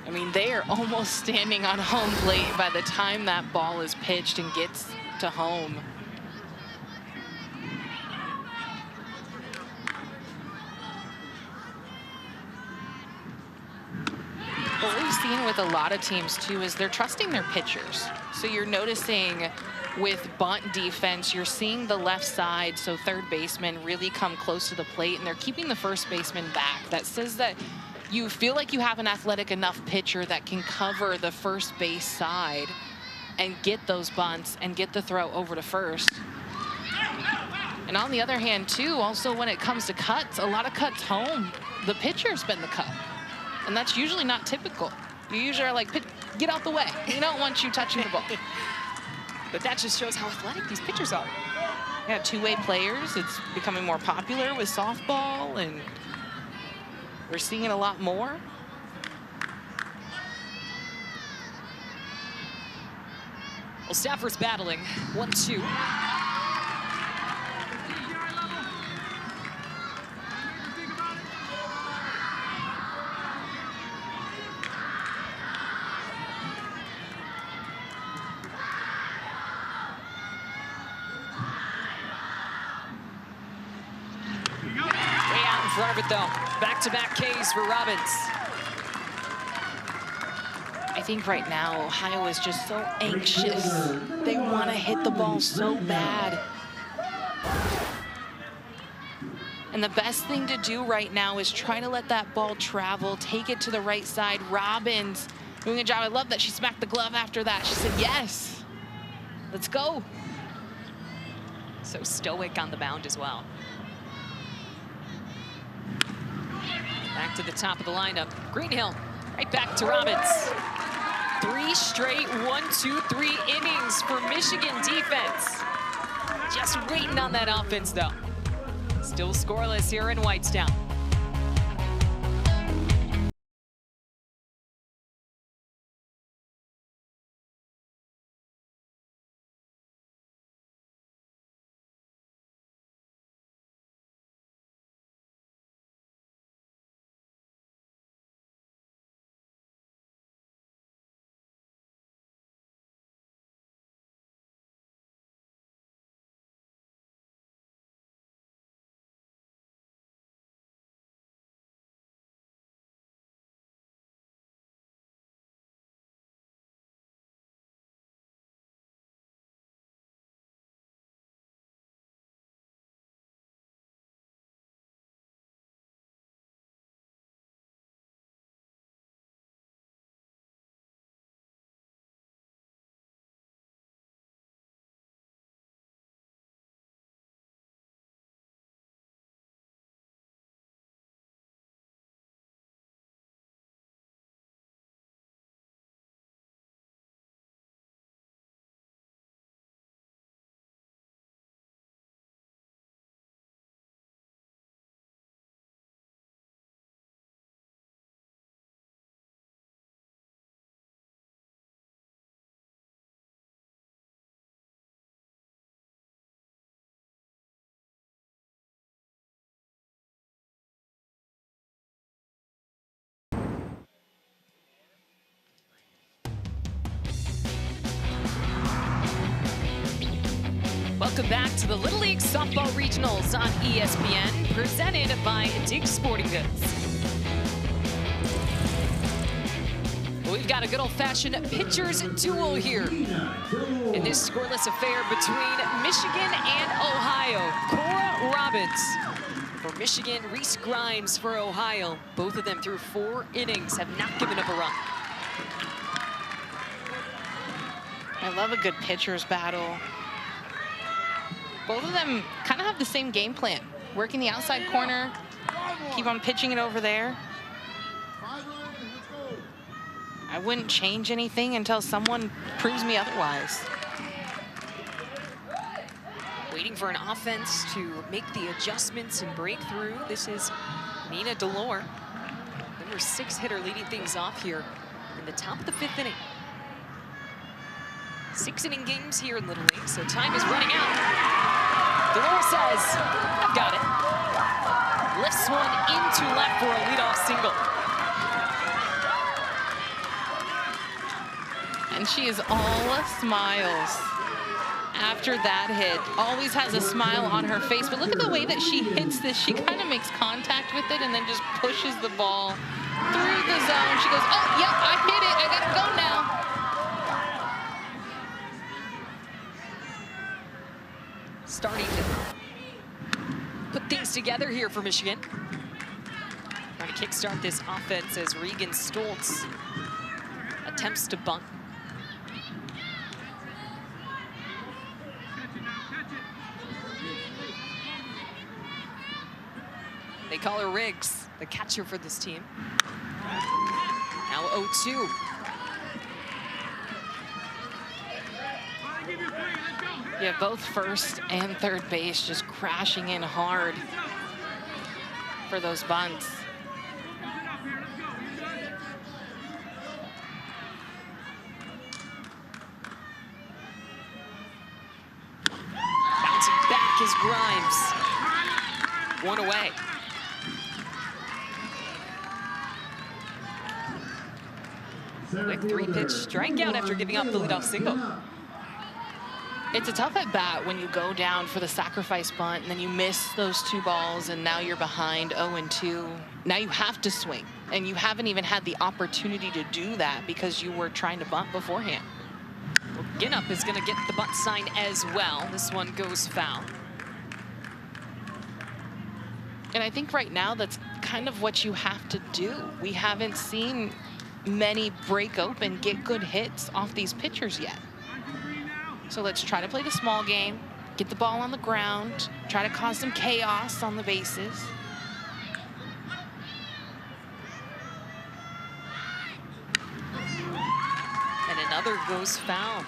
I mean, they are almost standing on home plate by the time that ball is pitched and gets to home. What we've seen with a lot of teams, too, is they're trusting their pitchers. So you're noticing with bunt defense, you're seeing the left side, so third baseman really come close to the plate, and they're keeping the first baseman back. That says that you feel like you have an athletic enough pitcher that can cover the first base side and get those bunts and get the throw over to first. And on the other hand, too, also when it comes to cuts, a lot of cuts home, the pitcher's been the cut. And that's usually not typical. You usually are like, get out the way. We don't want you touching the ball. But that just shows how athletic these pitchers are. Yeah, two-way players. It's becoming more popular with softball, and we're seeing it a lot more. Well, Stafford's battling. 1-2. Front of it though. Back-to-back Ks for Robbins. I think right now Ohio is just so anxious. They want to hit the ball so bad. And the best thing to do right now is try to let that ball travel, take it to the right side. Robbins doing a job. I love that she smacked the glove after that. She said, yes, let's go. So stoic on the mound as well. Back to the top of the lineup. Greenhill, right back to Robbins. 3 straight 1, 2, 3 innings for Michigan defense. Just waiting on that offense, though. Still scoreless here in Whitestown. Welcome back to the Little League Softball Regionals on ESPN, presented by Dick's Sporting Goods. Well, we've got a good old-fashioned pitcher's duel here in this scoreless affair between Michigan and Ohio. Cora Robbins for Michigan, Reese Grimes for Ohio. Both of them through 4 innings have not given up a run. I love a good pitcher's battle. Both of them kind of have the same game plan. Working the outside corner, keep on pitching it over there. I wouldn't change anything until someone proves me otherwise. Waiting for an offense to make the adjustments and break through. This is Nina Delore, number 6 hitter, leading things off here in the top of the 5th inning. 6-inning games here in Little League, so time is running out. Delore says, I've got it. Lifts one into left for a leadoff single. And she is all smiles after that hit. Always has a smile on her face, but look at the way that she hits this. She kind of makes contact with it and then just pushes the ball through the zone. She goes, oh, yep, I hit it. I gotta go now. Starting to put things together here for Michigan. Trying to kickstart this offense as Regan Stoltz attempts to bunt. They call her Riggs, the catcher for this team. Now 0-2. Yeah, both first and third base just crashing in hard for those bunts. Bouncing back is Grimes. 1 away. Quick 3-pitch strikeout after giving up the leadoff single. It's a tough at bat when you go down for the sacrifice bunt and then you miss those 2 balls and now you're behind 0-2. Now you have to swing and you haven't even had the opportunity to do that because you were trying to bunt beforehand. Well, Ginnup is going to get the bunt sign as well. This one goes foul. And I think right now that's kind of what you have to do. We haven't seen many break open, get good hits off these pitchers yet. So let's try to play the small game, get the ball on the ground, try to cause some chaos on the bases. And another goes foul.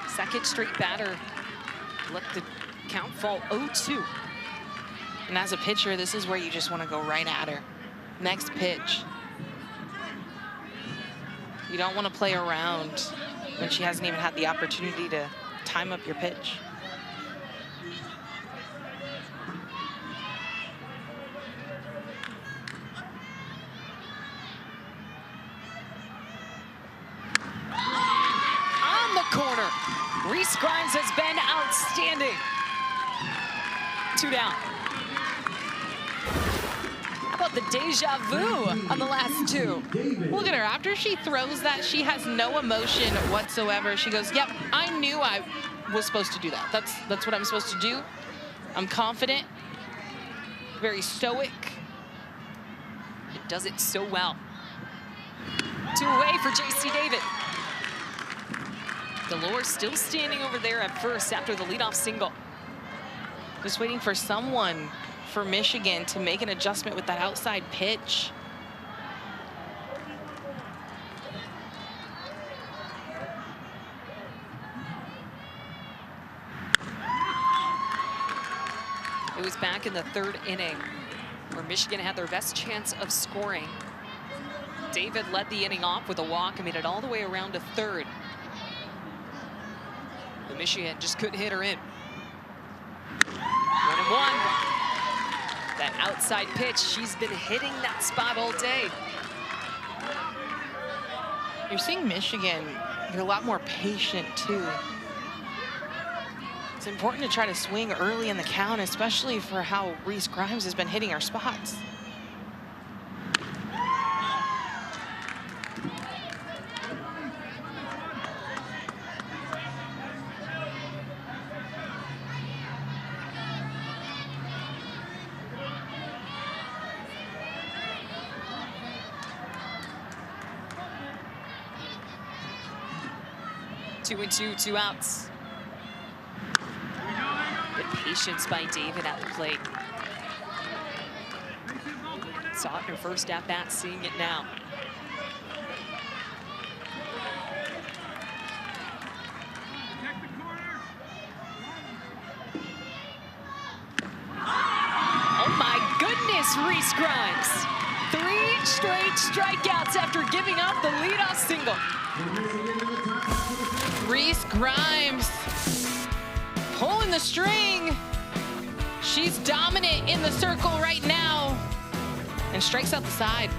Second straight batter let the Count fall 0-2. And as a pitcher, this is where you just want to go right at her. Next pitch. You don't want to play around when she hasn't even had the opportunity to time up your pitch. On the corner. Reese Grimes has been outstanding. 2 down. How about the deja vu on the last 2? Look at her. After she throws that, she has no emotion whatsoever. She goes, yep, I knew I was supposed to do that. That's what I'm supposed to do. I'm confident. Very stoic. It does it so well. 2 away for JC David. Delore still standing over there at first after the leadoff single. Just waiting for someone for Michigan to make an adjustment with that outside pitch. It was back in the 3rd inning where Michigan had their best chance of scoring. David led the inning off with a walk and made it all the way around to 3rd. But Michigan just couldn't hit her in. 1-1. That outside pitch, she's been hitting that spot all day. You're seeing Michigan get a lot more patient too. It's important to try to swing early in the count, especially for how Reese Grimes has been hitting her spots. Two and two, 2 outs. Good patience by David at the plate. Saw it in her first at-bat, seeing it now. Oh my goodness, Reese Grimes. 3 straight strikeouts after giving up the leadoff single. Reese Grimes pulling the string. She's dominant in the circle right now and strikes out the side.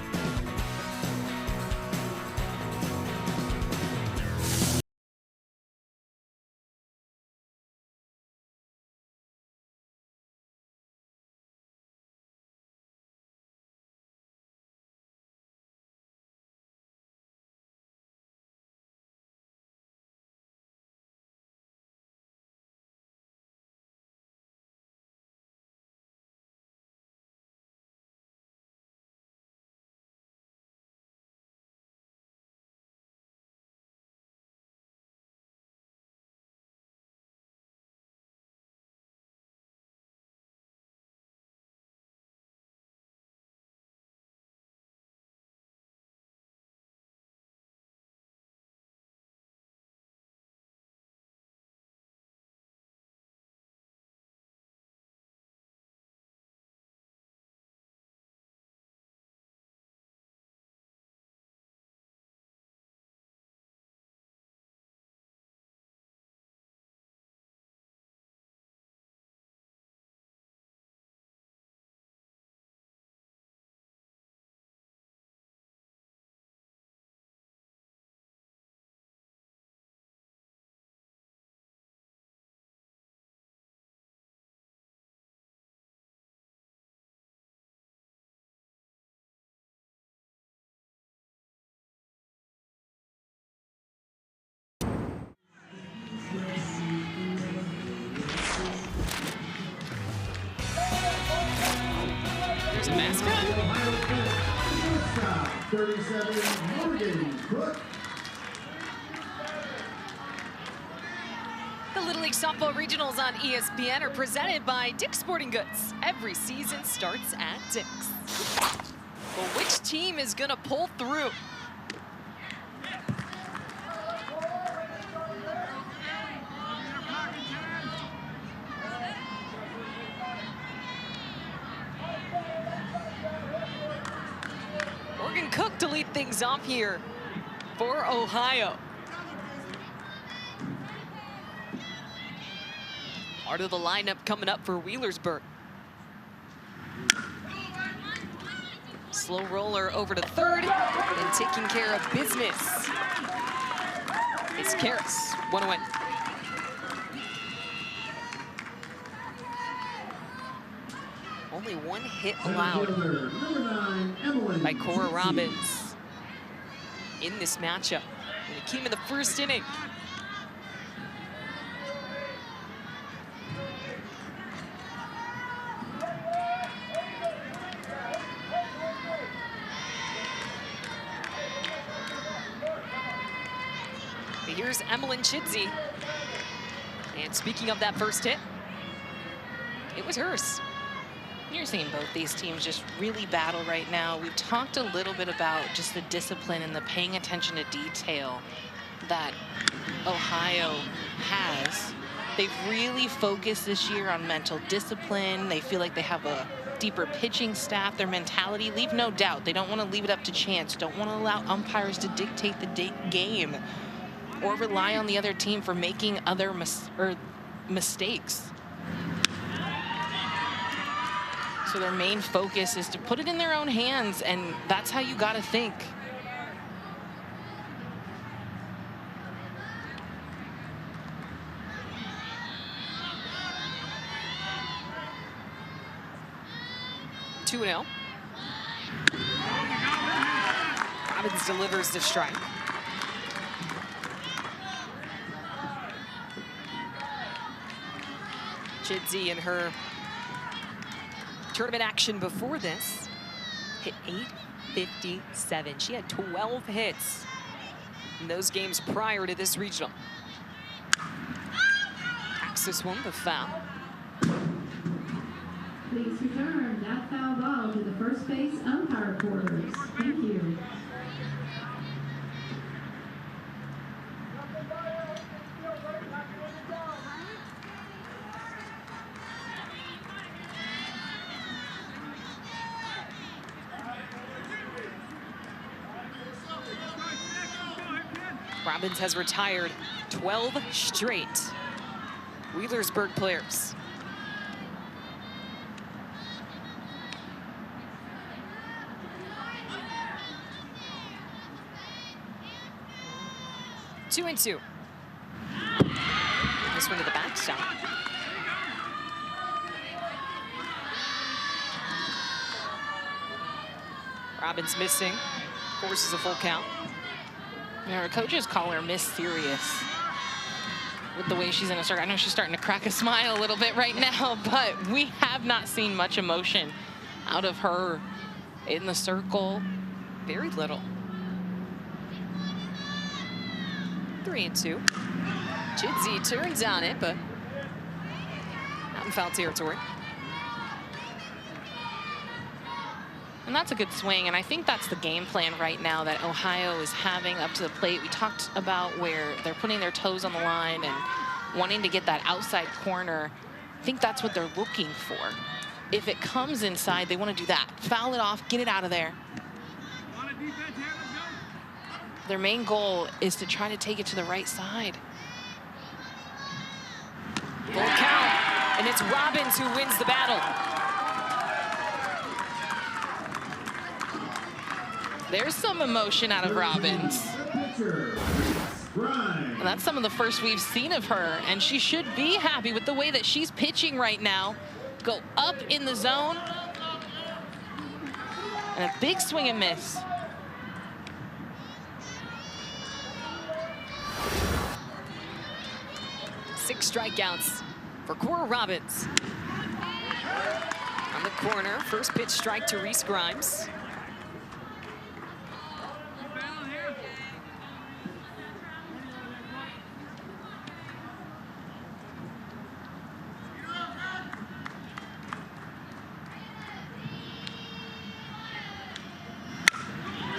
There's a mascot. 37, Morgan Cook. The Little League Softball Regionals on ESPN are presented by Dick's Sporting Goods. Every season starts at Dick's. Well, which team is gonna pull through? to lead things off here for Ohio. Part of the lineup coming up for Wheelersburg. Slow roller over to third and taking care of business. It's Karis, one away. Only one hit allowed by Cora Robbins in this matchup. And it came in the first inning. But here's Emmeline Chidsey. And speaking of that first hit, it was hers. You're seeing both these teams just really battle right now. We've talked a little bit about just the discipline and the paying attention to detail that Ohio has. They've really focused this year on mental discipline. They feel like they have a deeper pitching staff. Their mentality, leave no doubt. They don't want to leave it up to chance. Don't want to allow umpires to dictate the game or rely on the other team for making other mistakes. So their main focus is to put it in their own hands, and that's how you got to think. Two 2-0. Robbins delivers the strike. Chidsey in her tournament action before this hit .857. She had 12 hits in those games prior to this regional. Axis one, the foul. Please return that foul ball to the first base umpire quarters. Thank you. Robbins has retired 12 straight Wheelersburg players. Two and two. This one to the backstop. Robbins missing, forces a full count. Our coaches call her Miss Serious with the way she's in a circle. I know she's starting to crack a smile a little bit right now, but we have not seen much emotion out of her in the circle. Very little. 3 and 2. Chidsey turns on it, but not in foul territory. And that's a good swing, and I think that's the game plan right now that Ohio is having up to the plate. We talked about where they're putting their toes on the line and wanting to get that outside corner. I think that's what they're looking for. If it comes inside, they want to do that. Foul it off, get it out of there. Their main goal is to try to take it to the right side. Full count, and it's Robbins who wins the battle. There's some emotion out of Robbins. And that's some of the first we've seen of her, and she should be happy with the way that she's pitching right now. Go up in the zone. And a big swing and miss. Six strikeouts for Cora Robbins. On the corner, first pitch strike to Reese Grimes.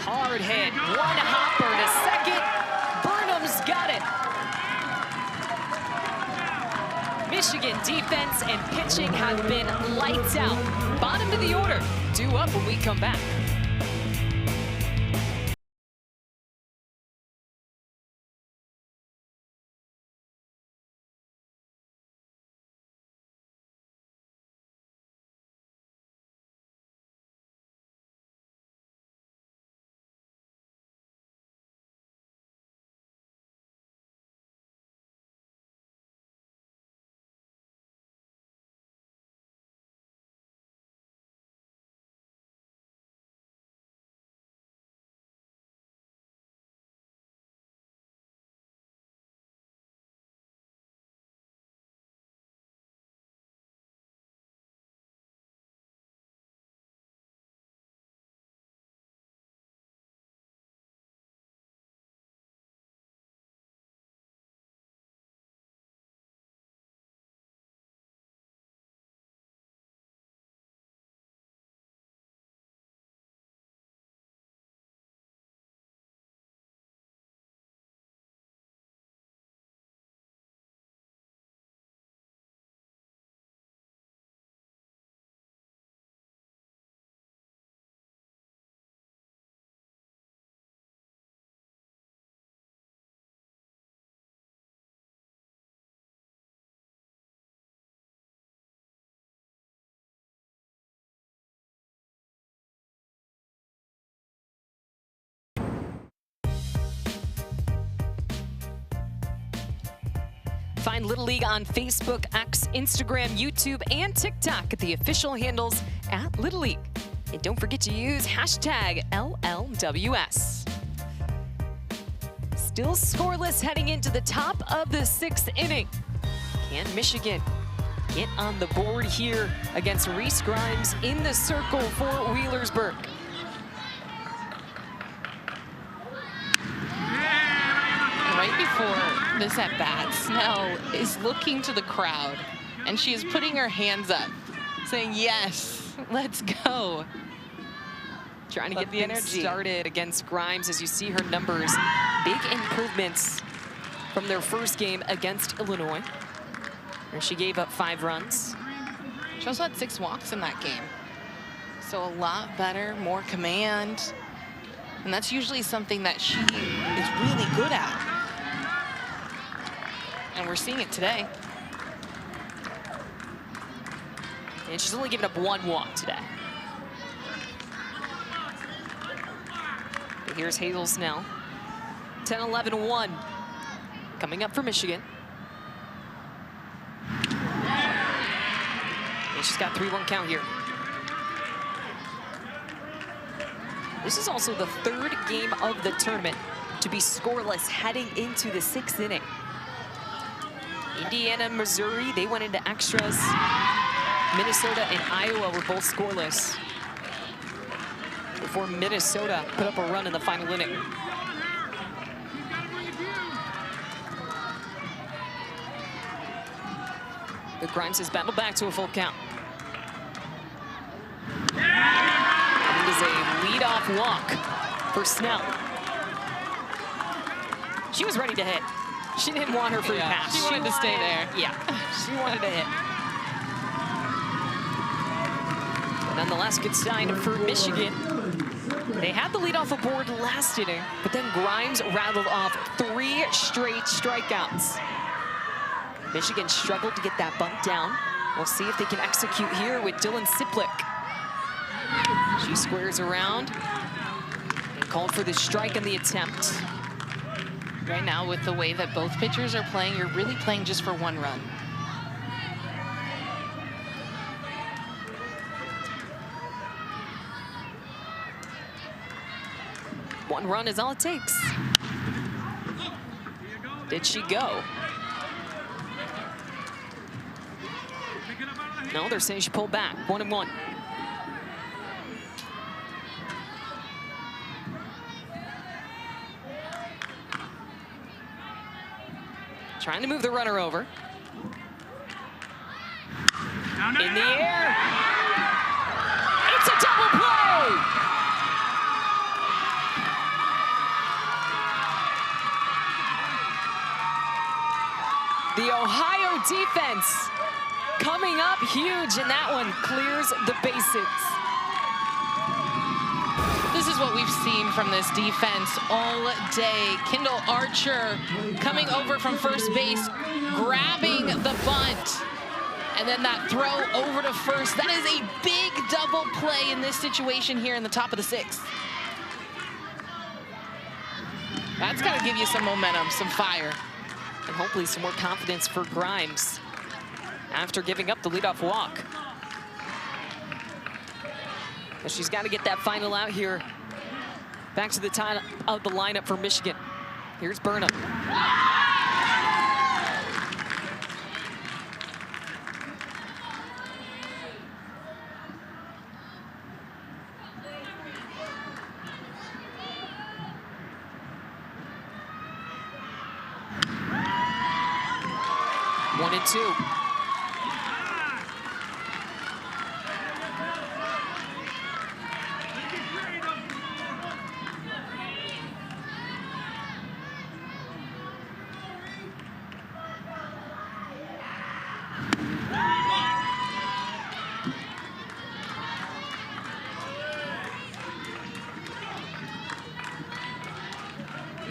Hard hit, one hopper to second. Burnham's got it. Michigan defense and pitching have been lights out. Bottom of the order, due up when we come back. Find Little League on Facebook, X, Instagram, YouTube, and TikTok at the official handles at Little League. And don't forget to use hashtag LLWS. Still scoreless heading into the top of the 6th inning. Can Michigan get on the board here against Reese Grimes in the circle for Wheelersburg? Right before this at-bat, Snell is looking to the crowd, and she is putting her hands up, saying, yes, let's go. Trying to get the energy started against Grimes. As you see her numbers, big improvements from their first game against Illinois, where she gave up 5 runs. She also had 6 walks in that game. So a lot better, more command. And that's usually something that she is really good at. And we're seeing it today. And she's only given up 1 walk today. But here's Hazel Snell. 10-11-1 coming up for Michigan. And she's got 3-1 count here. This is also the 3rd game of the tournament to be scoreless heading into the 6th inning. Indiana and Missouri, they went into extras. Minnesota and Iowa were both scoreless before Minnesota put up a run in the final inning. The Grimes has battled back to a full count. And it is a leadoff walk for Snell. She was ready to hit. She didn't want her free pass. She wanted to stay there. Yeah, she wanted to hit. But nonetheless, good sign for Michigan. They had the leadoff aboard last inning, but then Grimes rattled off 3 straight strikeouts. Michigan struggled to get that bunt down. We'll see if they can execute here with Dylan Siplick. She squares around and called for the strike on the attempt. Right now, with the way that both pitchers are playing, you're really playing just for 1 run. One run is all it takes. Did she go? No, they're saying she pulled back. 1-1. Trying to move the runner over. In the air. It's a double play! The Ohio defense coming up huge, and that one clears the bases. This is what we've seen from this defense all day. Kendall Archer coming over from first base, grabbing the bunt, and then that throw over to first. That is a big double play in this situation here in the top of the 6th. That's got to give you some momentum, some fire. And hopefully some more confidence for Grimes after giving up the leadoff walk. But she's got to get that final out here. Back to the top of the lineup for Michigan. Here's Burnham. 1-2.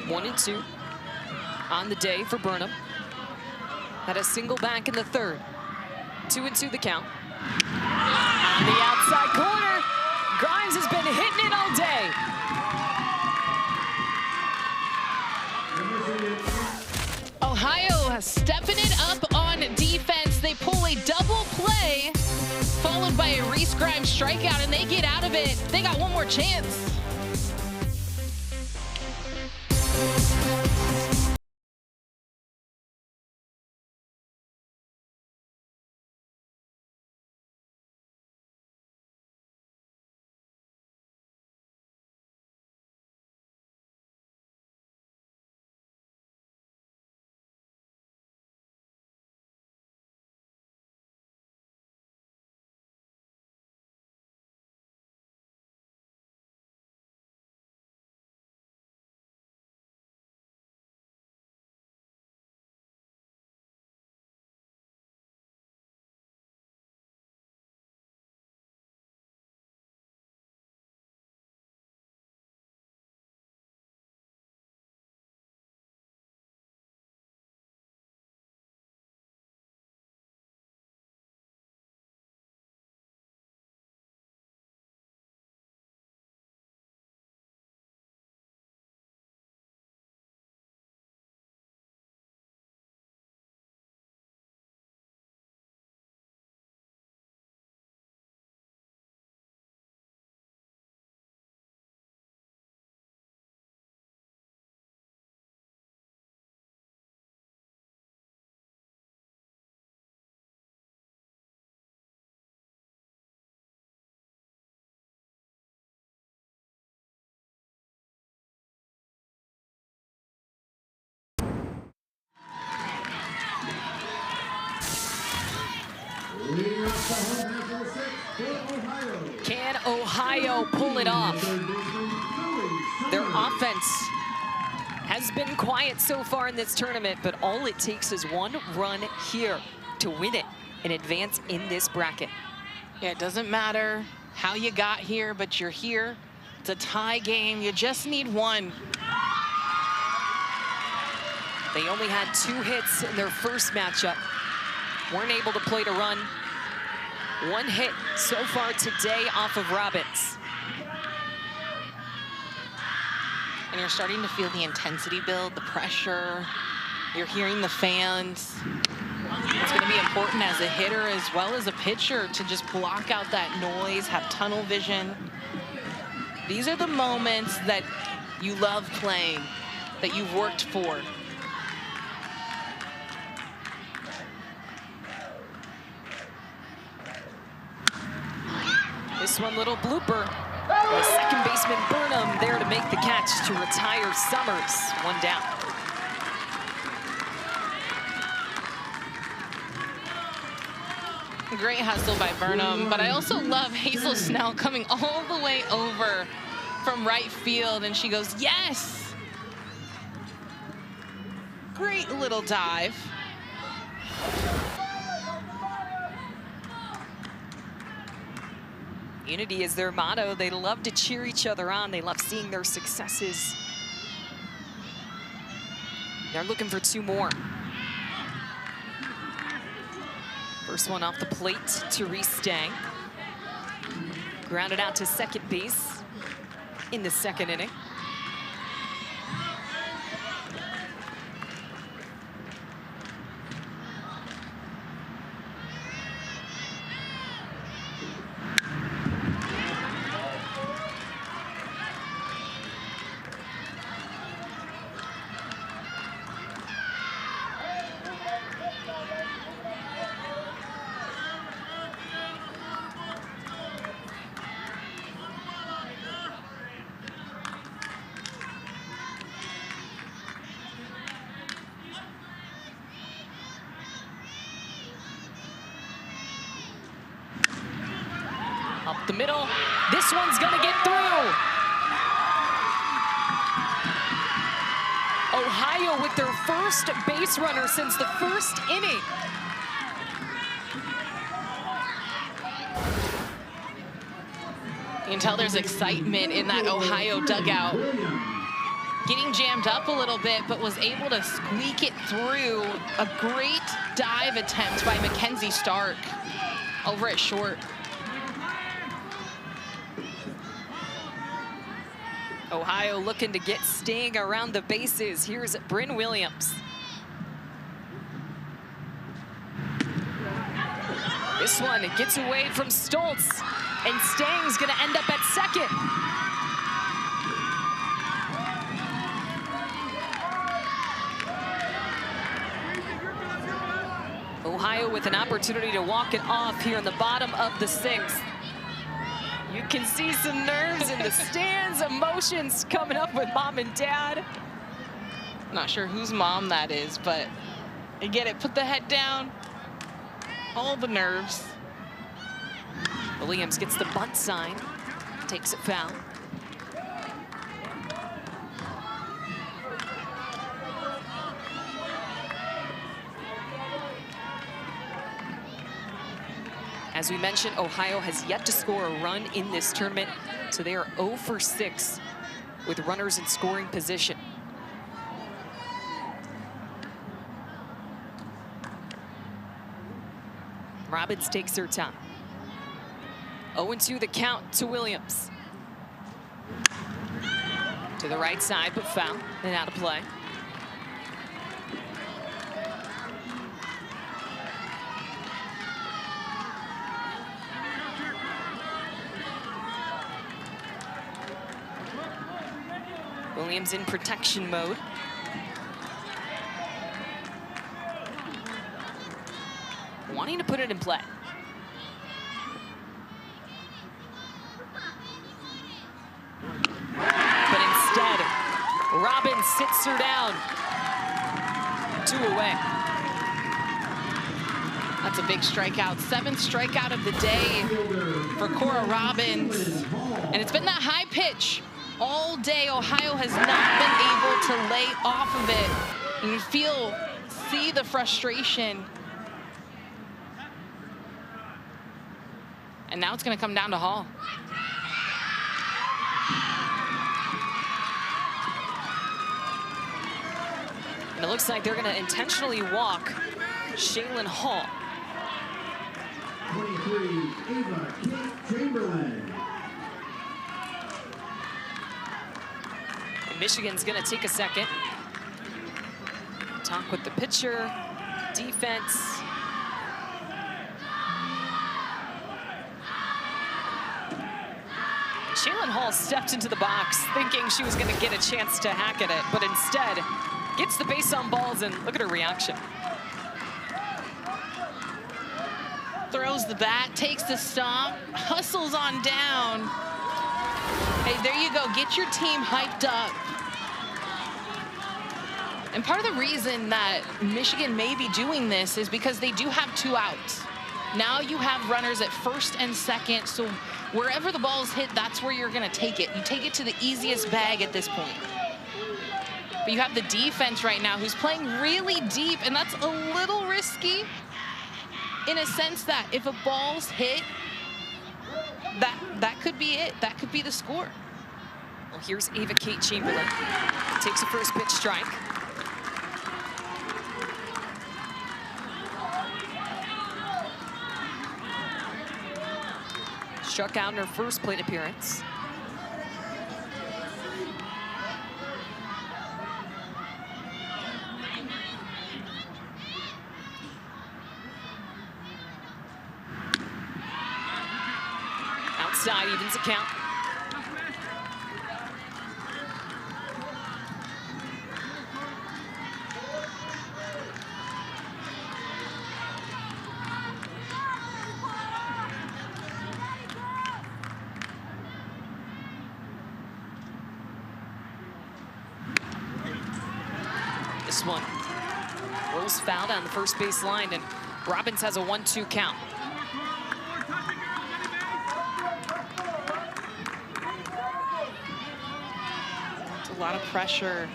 One and two on the day for Burnham. Had a single back in the 3rd. 2-2 the count. On the outside corner, Grimes has been hitting it all day. Ohio stepping it Chase Grimes strikeout, and they get out of it. They got one more chance. Leading off the home half of the sixth, Ohio. Can Ohio pull it off? Their offense has been quiet so far in this tournament, but all it takes is one run here to win it and advance in this bracket. Yeah, it doesn't matter how you got here, but you're here. It's a tie game. You just need one. They only had 2 hits in their first matchup. Weren't able to play to run. 1 hit so far today off of Robbins. And you're starting to feel the intensity build, the pressure. You're hearing the fans. It's going to be important as a hitter as well as a pitcher to just block out that noise, have tunnel vision. These are the moments that you love playing, that you've worked for. This one, little blooper. The second baseman Burnham there to make the catch to retire Summers. 1 down. Great hustle by Burnham, but I also love Hazel Snell coming all the way over from right field, and she goes, yes! Great little dive. Unity is their motto. They love to cheer each other on. They love seeing their successes. They're looking for 2 more. First one off the plate to Stang. Grounded out to second base in the 2nd inning. Up the middle. This one's gonna get through. Ohio with their first base runner since the 1st inning. You can tell there's excitement in that Ohio dugout. Getting jammed up a little bit, but was able to squeak it through. A great dive attempt by Mackenzie Stark over at short. Ohio looking to get Sting around the bases. Here's Bryn Williams. This one, it gets away from Stoltz, and Stang's gonna end up at second. Ohio with an opportunity to walk it off here in the bottom of the sixth. You can see some nerves in the stands, emotions coming up with mom and dad. Not sure whose mom that is, but I get it. Put the head down. All the nerves. Williams gets the bunt sign, takes it foul. As we mentioned, Ohio has yet to score a run in this tournament, so they are 0 for 6 with runners in scoring position. Robbins takes her time. 0-2 the count to Williams. To the right side, but foul and out of play. Williams in protection mode. Wanting to put it in play. But instead, Robbins sits her down. 2 away. That's a big strikeout. 7th strikeout of the day for Cora Robbins. And it's been that high pitch all day. Ohio has not been able to lay off of it. And you see the frustration. And now it's going to come down to Hall. And it looks like they're going to intentionally walk Shaylin Hall. 23, Ava Kate Chamberlain. And Michigan's going to take a second. Talk with the pitcher, defense. Shaylin Hall stepped into the box thinking she was going to get a chance to hack at it, but instead gets the base on balls, and look at her reaction. Throws the bat, takes the stomp, hustles on down. Hey, there you go. Get your team hyped up. And part of the reason that Michigan may be doing this is because they do have 2 outs. Now you have runners at first and second, so wherever the ball's hit, that's where you're going to take it. You take it to the easiest bag at this point. But you have the defense right now who's playing really deep, and that's a little risky in a sense that if a ball's hit, that could be it. That could be the score. Well, here's Ava Kate Chamberlain. Takes a first pitch strike. Struck out in her first plate appearance. Outside evens the count. This one rolls foul down the first base line, and Robbins has a 1-2 count. It's a lot of pressure.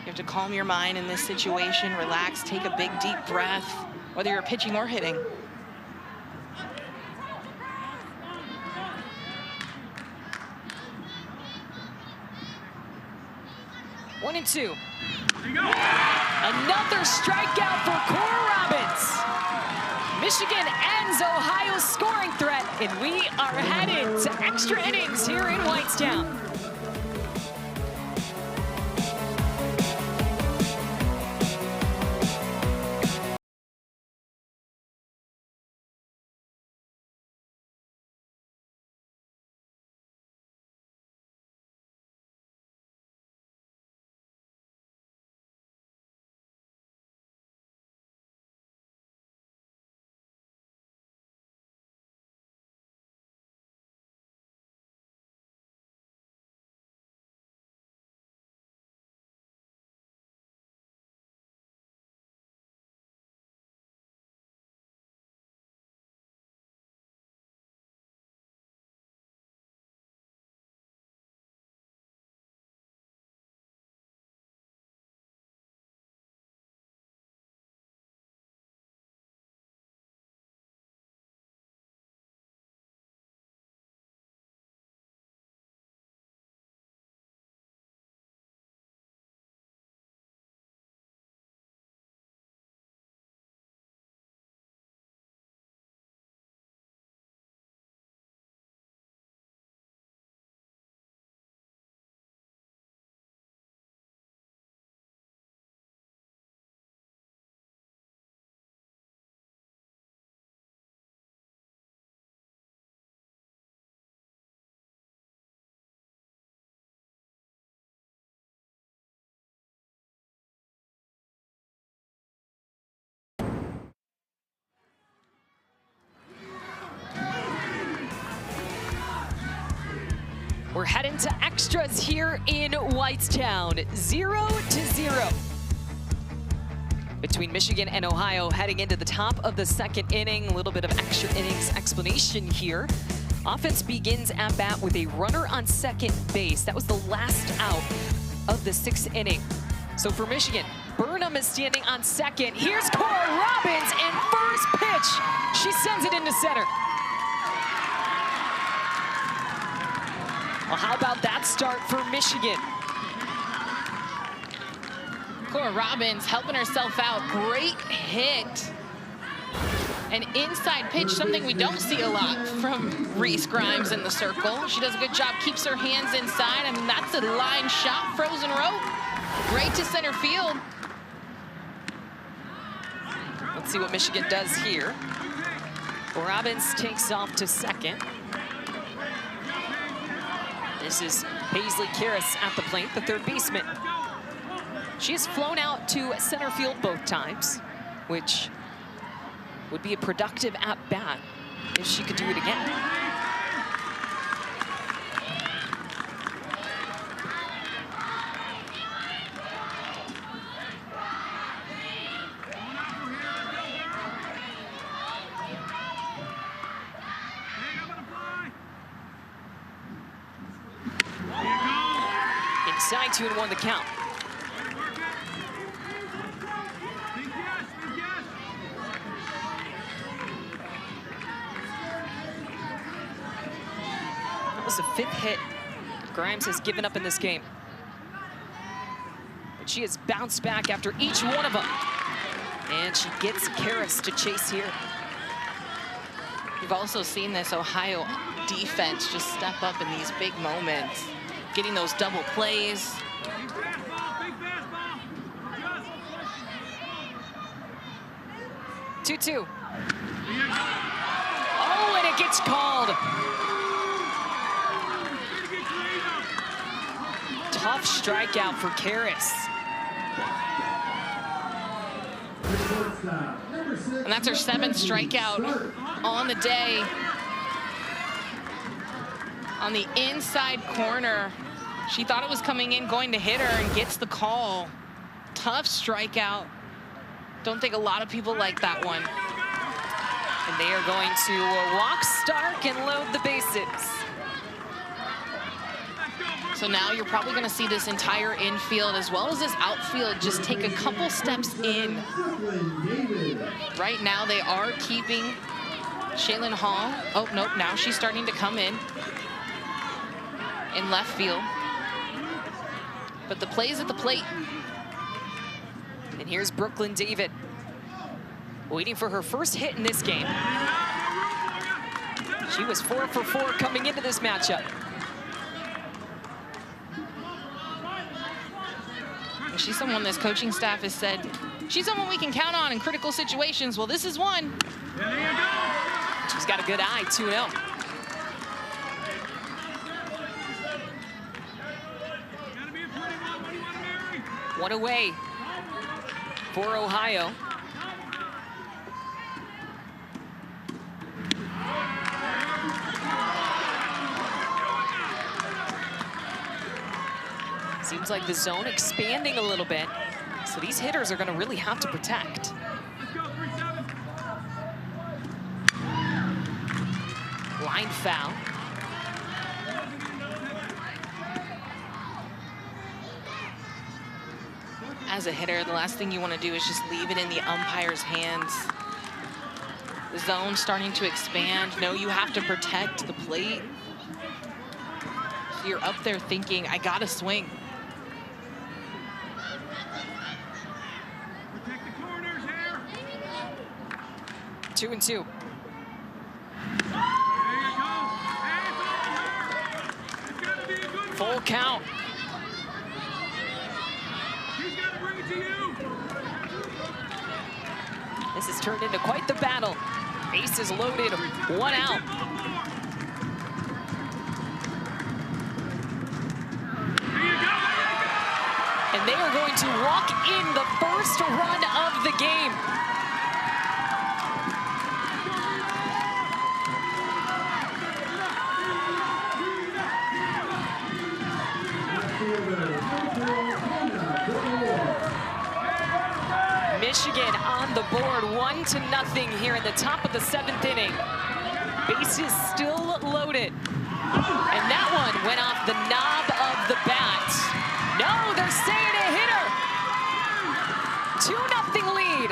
You have to calm your mind in this situation, relax, take a big deep breath, whether you're pitching or hitting. One and two. Another strikeout for Cora Robbins. Michigan ends Ohio's scoring threat, and we are headed to extra innings here in Whitestown. We're heading to extras here in Whitestown, 0-0. Between Michigan and Ohio heading into the top of the second inning. A little bit of extra innings explanation here. Offense begins at bat with a runner on second base. That was the last out of the sixth inning. So for Michigan, Burnham is standing on second. Here's Cora Robbins, and first pitch, she sends it into center. Well, how about that start for Michigan? Cora Robbins helping herself out. Great hit. An inside pitch, something we don't see a lot from Reese Grimes in the circle. She does a good job, keeps her hands inside. I mean, that's a line shot, frozen rope. Great to center field. Let's see what Michigan does here. Robbins takes off to second. This is Paisley Karras at the plate, the third baseman. She has flown out to center field both times, which would be a productive at-bat if she could do it again. Inside, 2-1 the count. That was the fifth hit Grimes has given up in this game. But she has bounced back after each one of them. And she gets Karras to chase here. We've also seen this Ohio defense just step up in these big moments, getting those double plays. Two. Oh, and it gets called. Tough strikeout for Karras. And that's her seventh strikeout on the day. On the inside corner. She thought it was coming in, going to hit her, and gets the call. Tough strikeout. Don't think a lot of people like that one. And they are going to walk Stark and load the bases. So now you're probably going to see this entire infield as well as this outfield just take a couple steps in. Right now they are keeping Shaylin Hall. Oh, nope, now she's starting to come in left field. But the play's at the plate. And here's Brooklyn David, waiting for her first hit in this game. She was 4 for 4 coming into this matchup. She's someone this coaching staff has said, she's someone we can count on in critical situations. Well, this is one. She's got a good eye, 2-0. One away for Ohio. Seems like the zone expanding a little bit, so these hitters are going to really have to protect. Line foul. As a hitter, the last thing you want to do is just leave it in the umpire's hands. The zone's starting to expand. No, you have to protect the plate. So you're up there thinking, I gotta swing. Protect the corners here. 2-2. There you go. Hands over. It's gotta be a good one. Full count. He's gotta bring it to you. This has turned into quite the battle. Bases loaded, 1 out. And they are going to walk in the first run of the game. Michigan on the board, 1-0 here in the top of the 7th inning. Bases still loaded. And that one went off the knob of the bat. No, they're saying a hitter. 2-0 lead.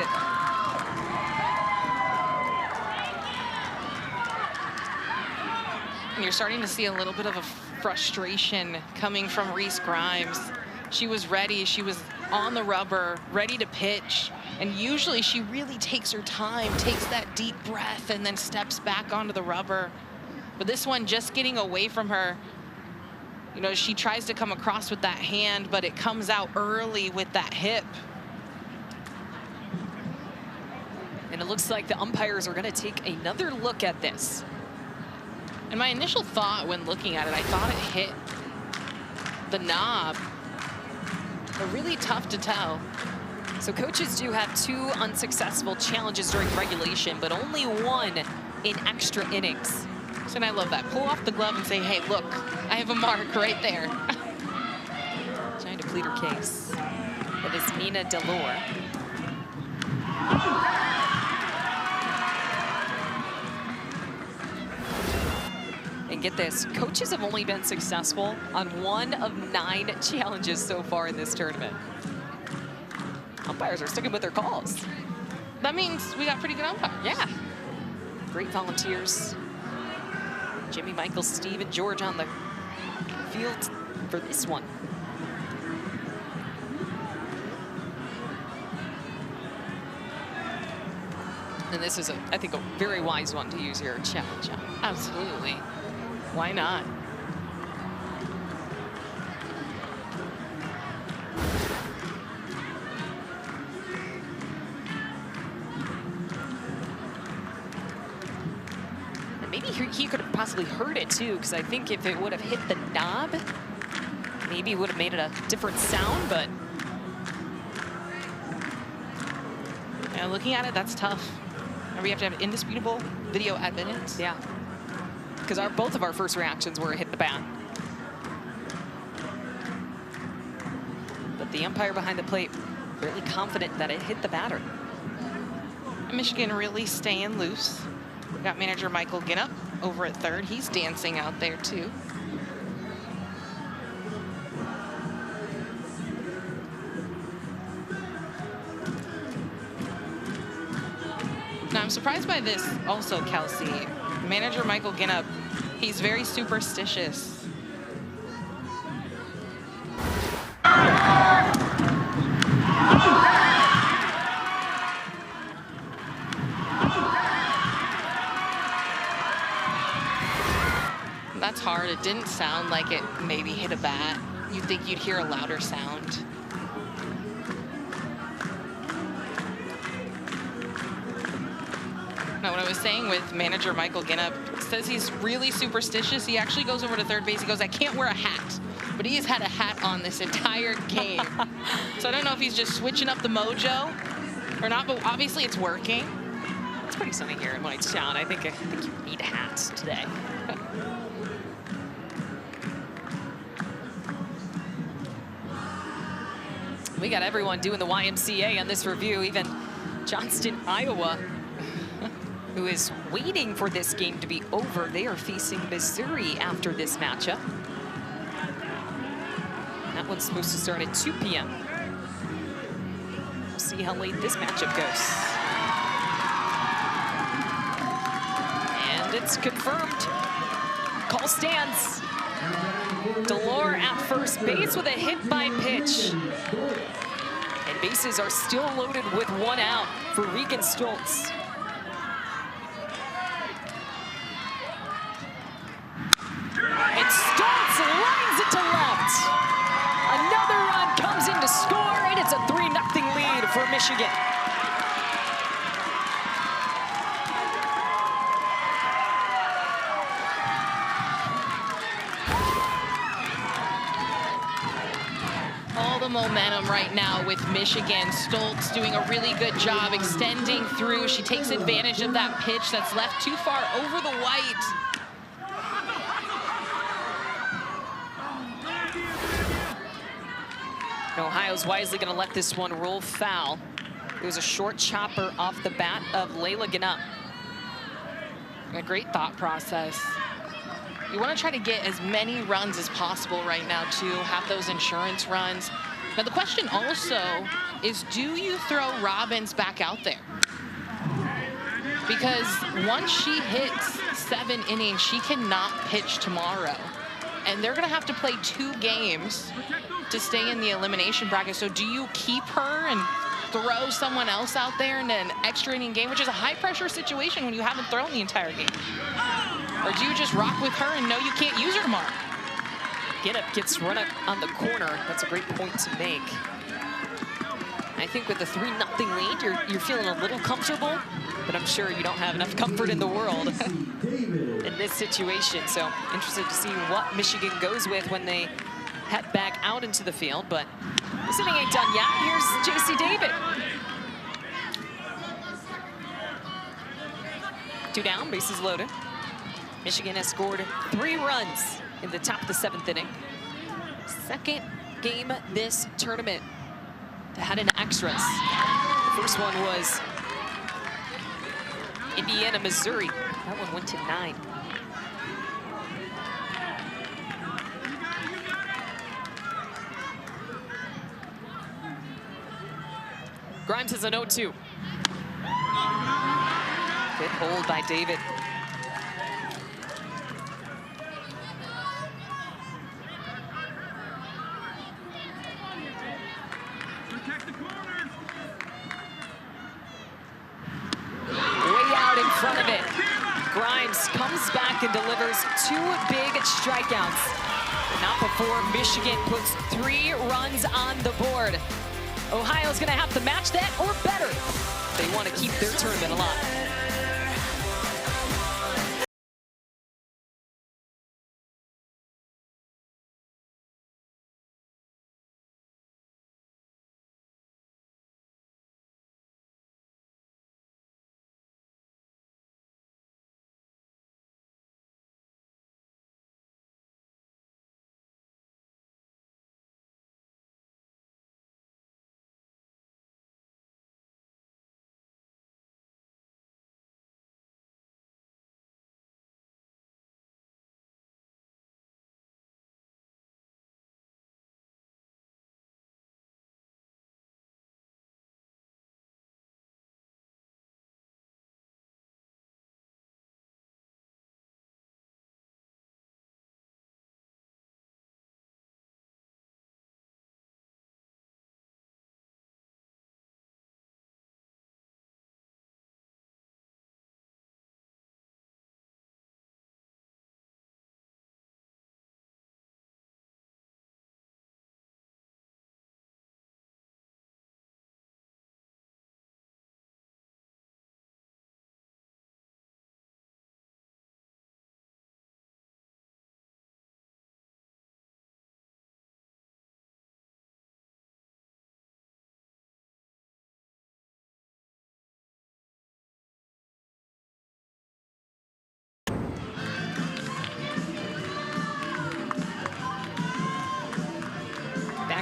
And you're starting to see a little bit of a frustration coming from Reese Grimes. She was ready, she was on the rubber, ready to pitch. And usually she really takes her time, takes that deep breath, and then steps back onto the rubber. But this one just getting away from her. You know, she tries to come across with that hand, but it comes out early with that hip. And it looks like the umpires are going to take another look at this. And my initial thought when looking at it, I thought it hit the knob. But really tough to tell. So coaches do have 2 unsuccessful challenges during regulation, but only 1 in extra innings. So, and I love that. Pull off the glove and say, hey, look, I have a mark right there. Trying to plead her case. That is Nina Delore. And get this, coaches have only been successful on 1 of 9 challenges so far in this tournament. Umpires are sticking with their calls. That means we got pretty good umpires. Yeah. Great volunteers. Jimmy, Michael, Steve, and George on the field for this one. And this is, I think, a very wise one to use your challenge on. Absolutely. Why not? And maybe he could have possibly heard it too, because I think if it would have hit the knob, maybe it would have made it a different sound, but. Yeah, looking at it, that's tough. And we have to have indisputable video evidence. Yeah. Because both of our first reactions were hit the bat. But the umpire behind the plate, fairly confident that it hit the batter. Michigan really staying loose. We got manager Michael Ginnup over at third. He's dancing out there too. Now I'm surprised by this also, Kelsey. Manager Michael Ginnup, he's very superstitious. That's hard. It didn't sound like it maybe hit a bat. You'd think you'd hear a louder sound. Now, what I was saying with manager Michael Ginnup, says he's really superstitious. He actually goes over to third base. He goes, I can't wear a hat. But he has had a hat on this entire game. So I don't know if he's just switching up the mojo or not, but obviously it's working. It's pretty sunny here in Whitestown. I think you need a hat today. We got everyone doing the YMCA on this review, even Johnston, Iowa, who is waiting for this game to be over. They are facing Missouri after this matchup. That one's supposed to start at 2 p.m. We'll see how late this matchup goes. And it's confirmed. Call stands. Delore at first base with a hit by pitch. And bases are still loaded with 1 out for Regan Stoltz. And Stoltz lines it to left. Another run comes in to score, and it's a 3-0 lead for Michigan. All the momentum right now with Michigan. Stoltz doing a really good job extending through. She takes advantage of that pitch that's left too far over the white. Ohio's wisely going to let this one roll foul. It was a short chopper off the bat of Layla Gannett. A great thought process. You want to try to get as many runs as possible right now to have those insurance runs. Now the question also is, do you throw Robbins back out there? Because once she hits 7 innings, she cannot pitch tomorrow. And they're going to have to play 2 games to stay in the elimination bracket. So do you keep her and throw someone else out there in an extra inning game, which is a high pressure situation when you haven't thrown the entire game? Or do you just rock with her and know you can't use her tomorrow? Gannett gets run up on the corner. That's a great point to make. I think with the 3-0 lead, you're feeling a little comfortable, but I'm sure you don't have enough comfort in the world in this situation. So interested to see what Michigan goes with when they head back out into the field. But this inning ain't done yet. Here's JC David. 2 down, bases loaded. Michigan has scored 3 runs in the top of the 7th inning. Second game this tournament that had an extras. The first one was Indiana, Missouri. That one went to 9. Grimes has a 0-2. Good hold by David. Front of it. Grimes comes back and delivers 2 big strikeouts. But not before Michigan puts 3 runs on the board. Ohio's gonna have to match that or better. They want to keep their tournament alive.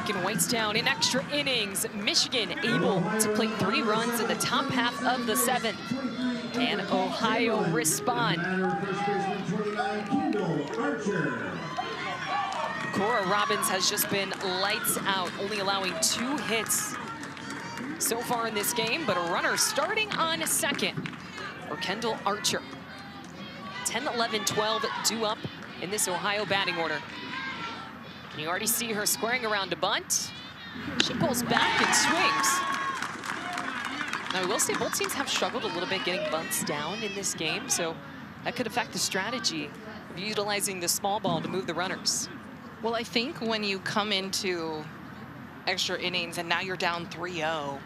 In Whitestown in extra innings, Michigan able to play 3 runs in the top half of the 7th. And Ohio respond. Cora Robbins has just been lights out, only allowing 2 hits so far in this game, but a runner starting on second for Kendall Archer. 10, 11, 12 due up in this Ohio batting order. You already see her squaring around to bunt. She pulls back and swings. Now, I will say both teams have struggled a little bit getting bunts down in this game, so that could affect the strategy of utilizing the small ball to move the runners. Well, I think when you come into extra innings and now you're down 3-0,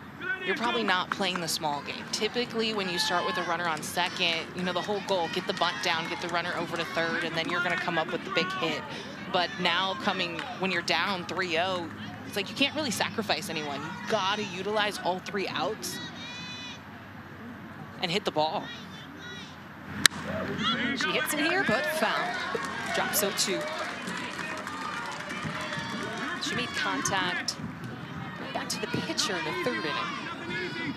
you're probably not playing the small game. Typically, when you start with a runner on second, you know, the whole goal, get the bunt down, get the runner over to third, and then you're going to come up with the big hit. But now when you're down 3-0, it's like you can't really sacrifice anyone. You got to utilize all 3 outs and hit the ball. She hits it here, but foul. Drops 0-2. She made contact. Back to the pitcher in the 3rd inning.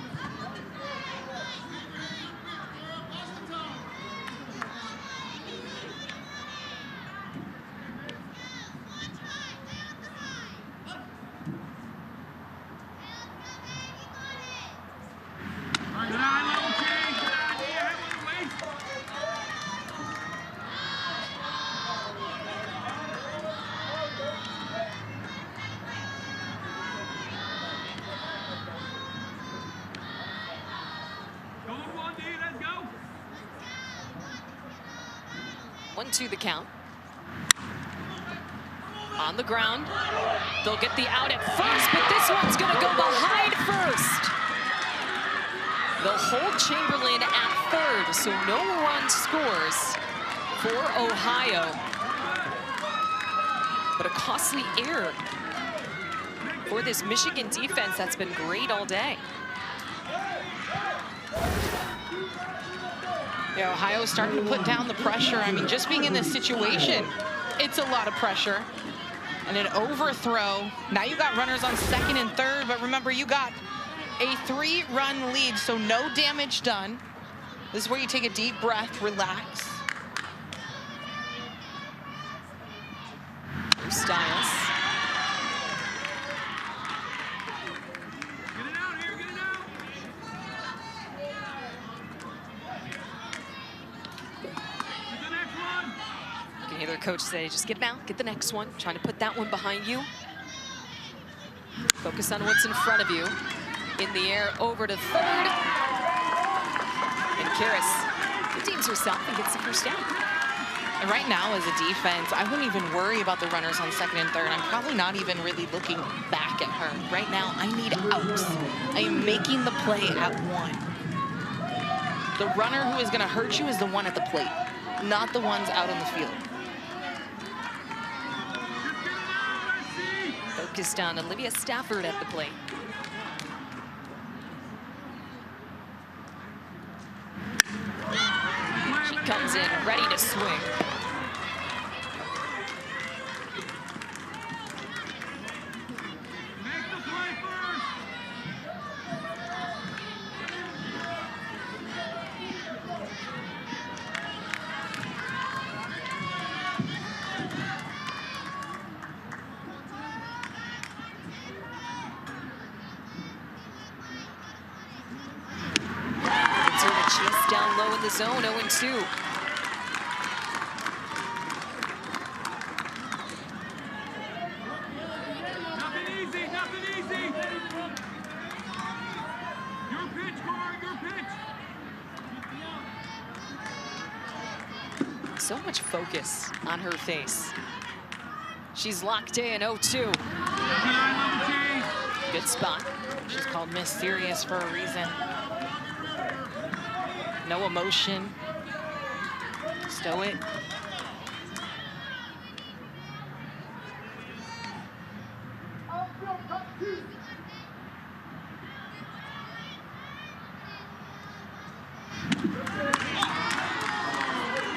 1-2 the count. On the ground. They'll get the out at first, but this one's going to go behind first. They'll hold Chamberlain at third, so no run scores for Ohio. But a costly error for this Michigan defense that's been great all day. Yeah, Ohio's starting to put down the pressure. I mean, just being in this situation, it's a lot of pressure. And an overthrow. Now you got runners on second and third, but remember, you got a 3-run lead, so no damage done. This is where you take a deep breath, relax. Styles. You can hear their coach say, just get out, get the next one. Trying to put that one behind you. Focus on what's in front of you. In the air, over to third. And Karis redeems herself and gets the first down. And right now, as a defense, I wouldn't even worry about the runners on second and third. I'm probably not even really looking back at her. Right now, I need outs. I am making the play at 1. The runner who is going to hurt you is the one at the plate, not the ones out on the field. Focused on Olivia Stafford at the plate. She comes in ready to swing. Down low in the zone, 0-2. Nothing easy, nothing easy. Your pitch, Cora, your pitch. So much focus on her face. She's locked in, 0-2. Good spot. She's called Miss Serious for a reason. No emotion. Stow it.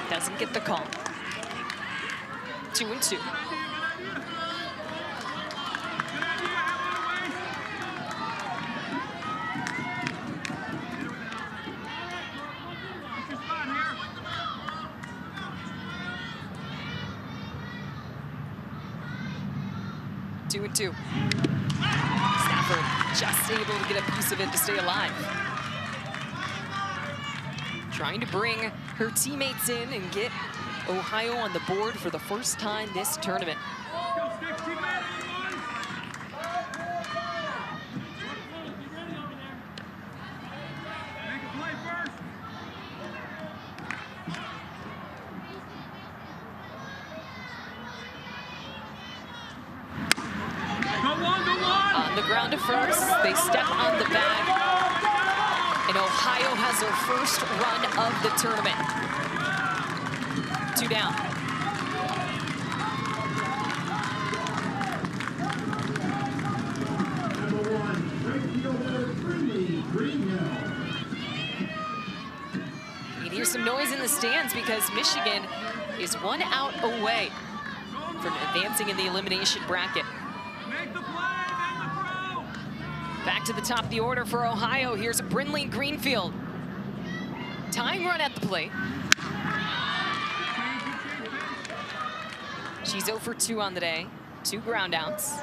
Doesn't get the call. 2-2. Stafford just able to get a piece of it to stay alive. Trying to bring her teammates in and get Ohio on the board for the first time this tournament. On the ground to first, they step on the bag, and Ohio has their first run of the tournament. 2 down. Number 1, right fielder, Greenhill. You can hear some noise in the stands because Michigan is 1 out away from advancing in the elimination bracket. Back to the top of the order for Ohio. Here's Brinley Greenfield. Tying run at the plate. She's 0 for 2 on the day. 2 ground outs.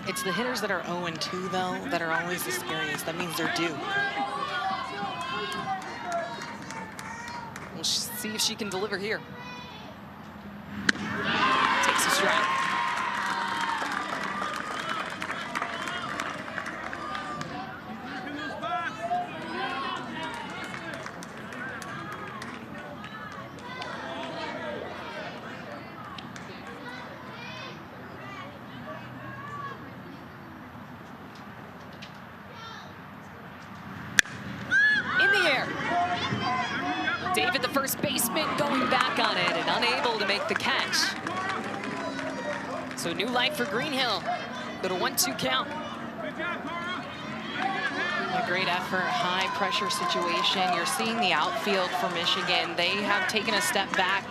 It's the hitters that are 0-2, though, that are always the scariest. That means they're due. We'll see if she can deliver here. Takes a strike. first baseman going back on it and unable to make the catch. So new life for Greenhill. Little 1-2 count. A great effort, high pressure situation. You're seeing the outfield for Michigan. They have taken a step back.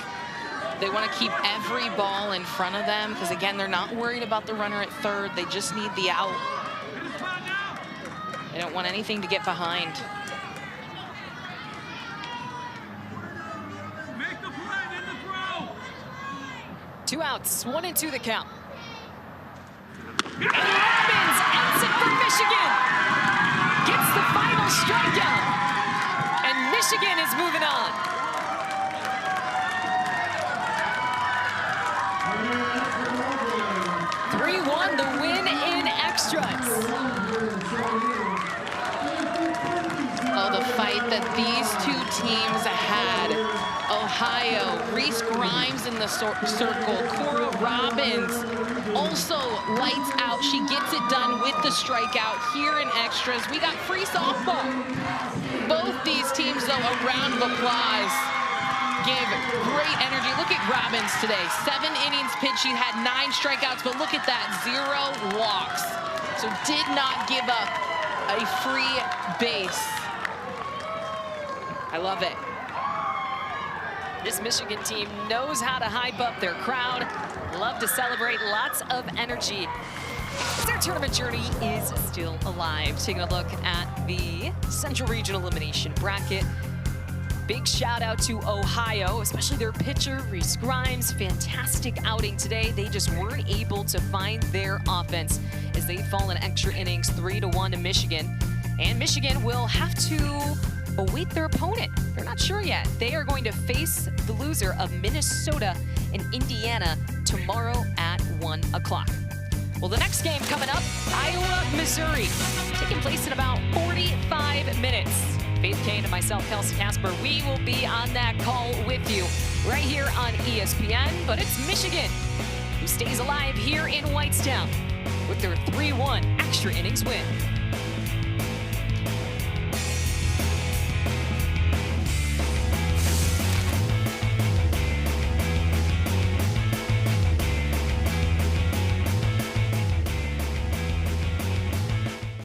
They want to keep every ball in front of them because, again, they're not worried about the runner at third. They just need the out. They don't want anything to get behind. Make the play in the throw. 2 outs, 1-2 the count. And Robbins ends it for Michigan. Gets the final strikeout. And Michigan is moving on. 3-1 the win in extras. Oh, the fight that these two teams had. Ohio, Reese Grimes in the circle. Cora Robbins also lights out. She gets it done with the strikeout here in extras. We got free softball. Both these teams, though, a round of applause. Give great energy. Look at Robbins today. 7 innings pitched. She had 9 strikeouts, but look at that, 0 walks. So did not give up a free base. I love it. This Michigan team knows how to hype up their crowd. Love to celebrate, lots of energy. Their tournament journey is still alive. Taking a look at the Central Regional Elimination Bracket. Big shout out to Ohio, especially their pitcher, Reese Grimes. Fantastic outing today. They just weren't able to find their offense as they fall in extra innings 3-1 to Michigan. And Michigan will have to await their opponent. They're not sure yet. They are going to face the loser of Minnesota and Indiana tomorrow at 1 o'clock. Well, the next game coming up, Iowa, Missouri, taking place in about 45 minutes. Faith Kane and myself, Kelsey Casper, we will be on that call with you right here on ESPN. But it's Michigan who stays alive here in Whitestown with their 3-1 extra innings win.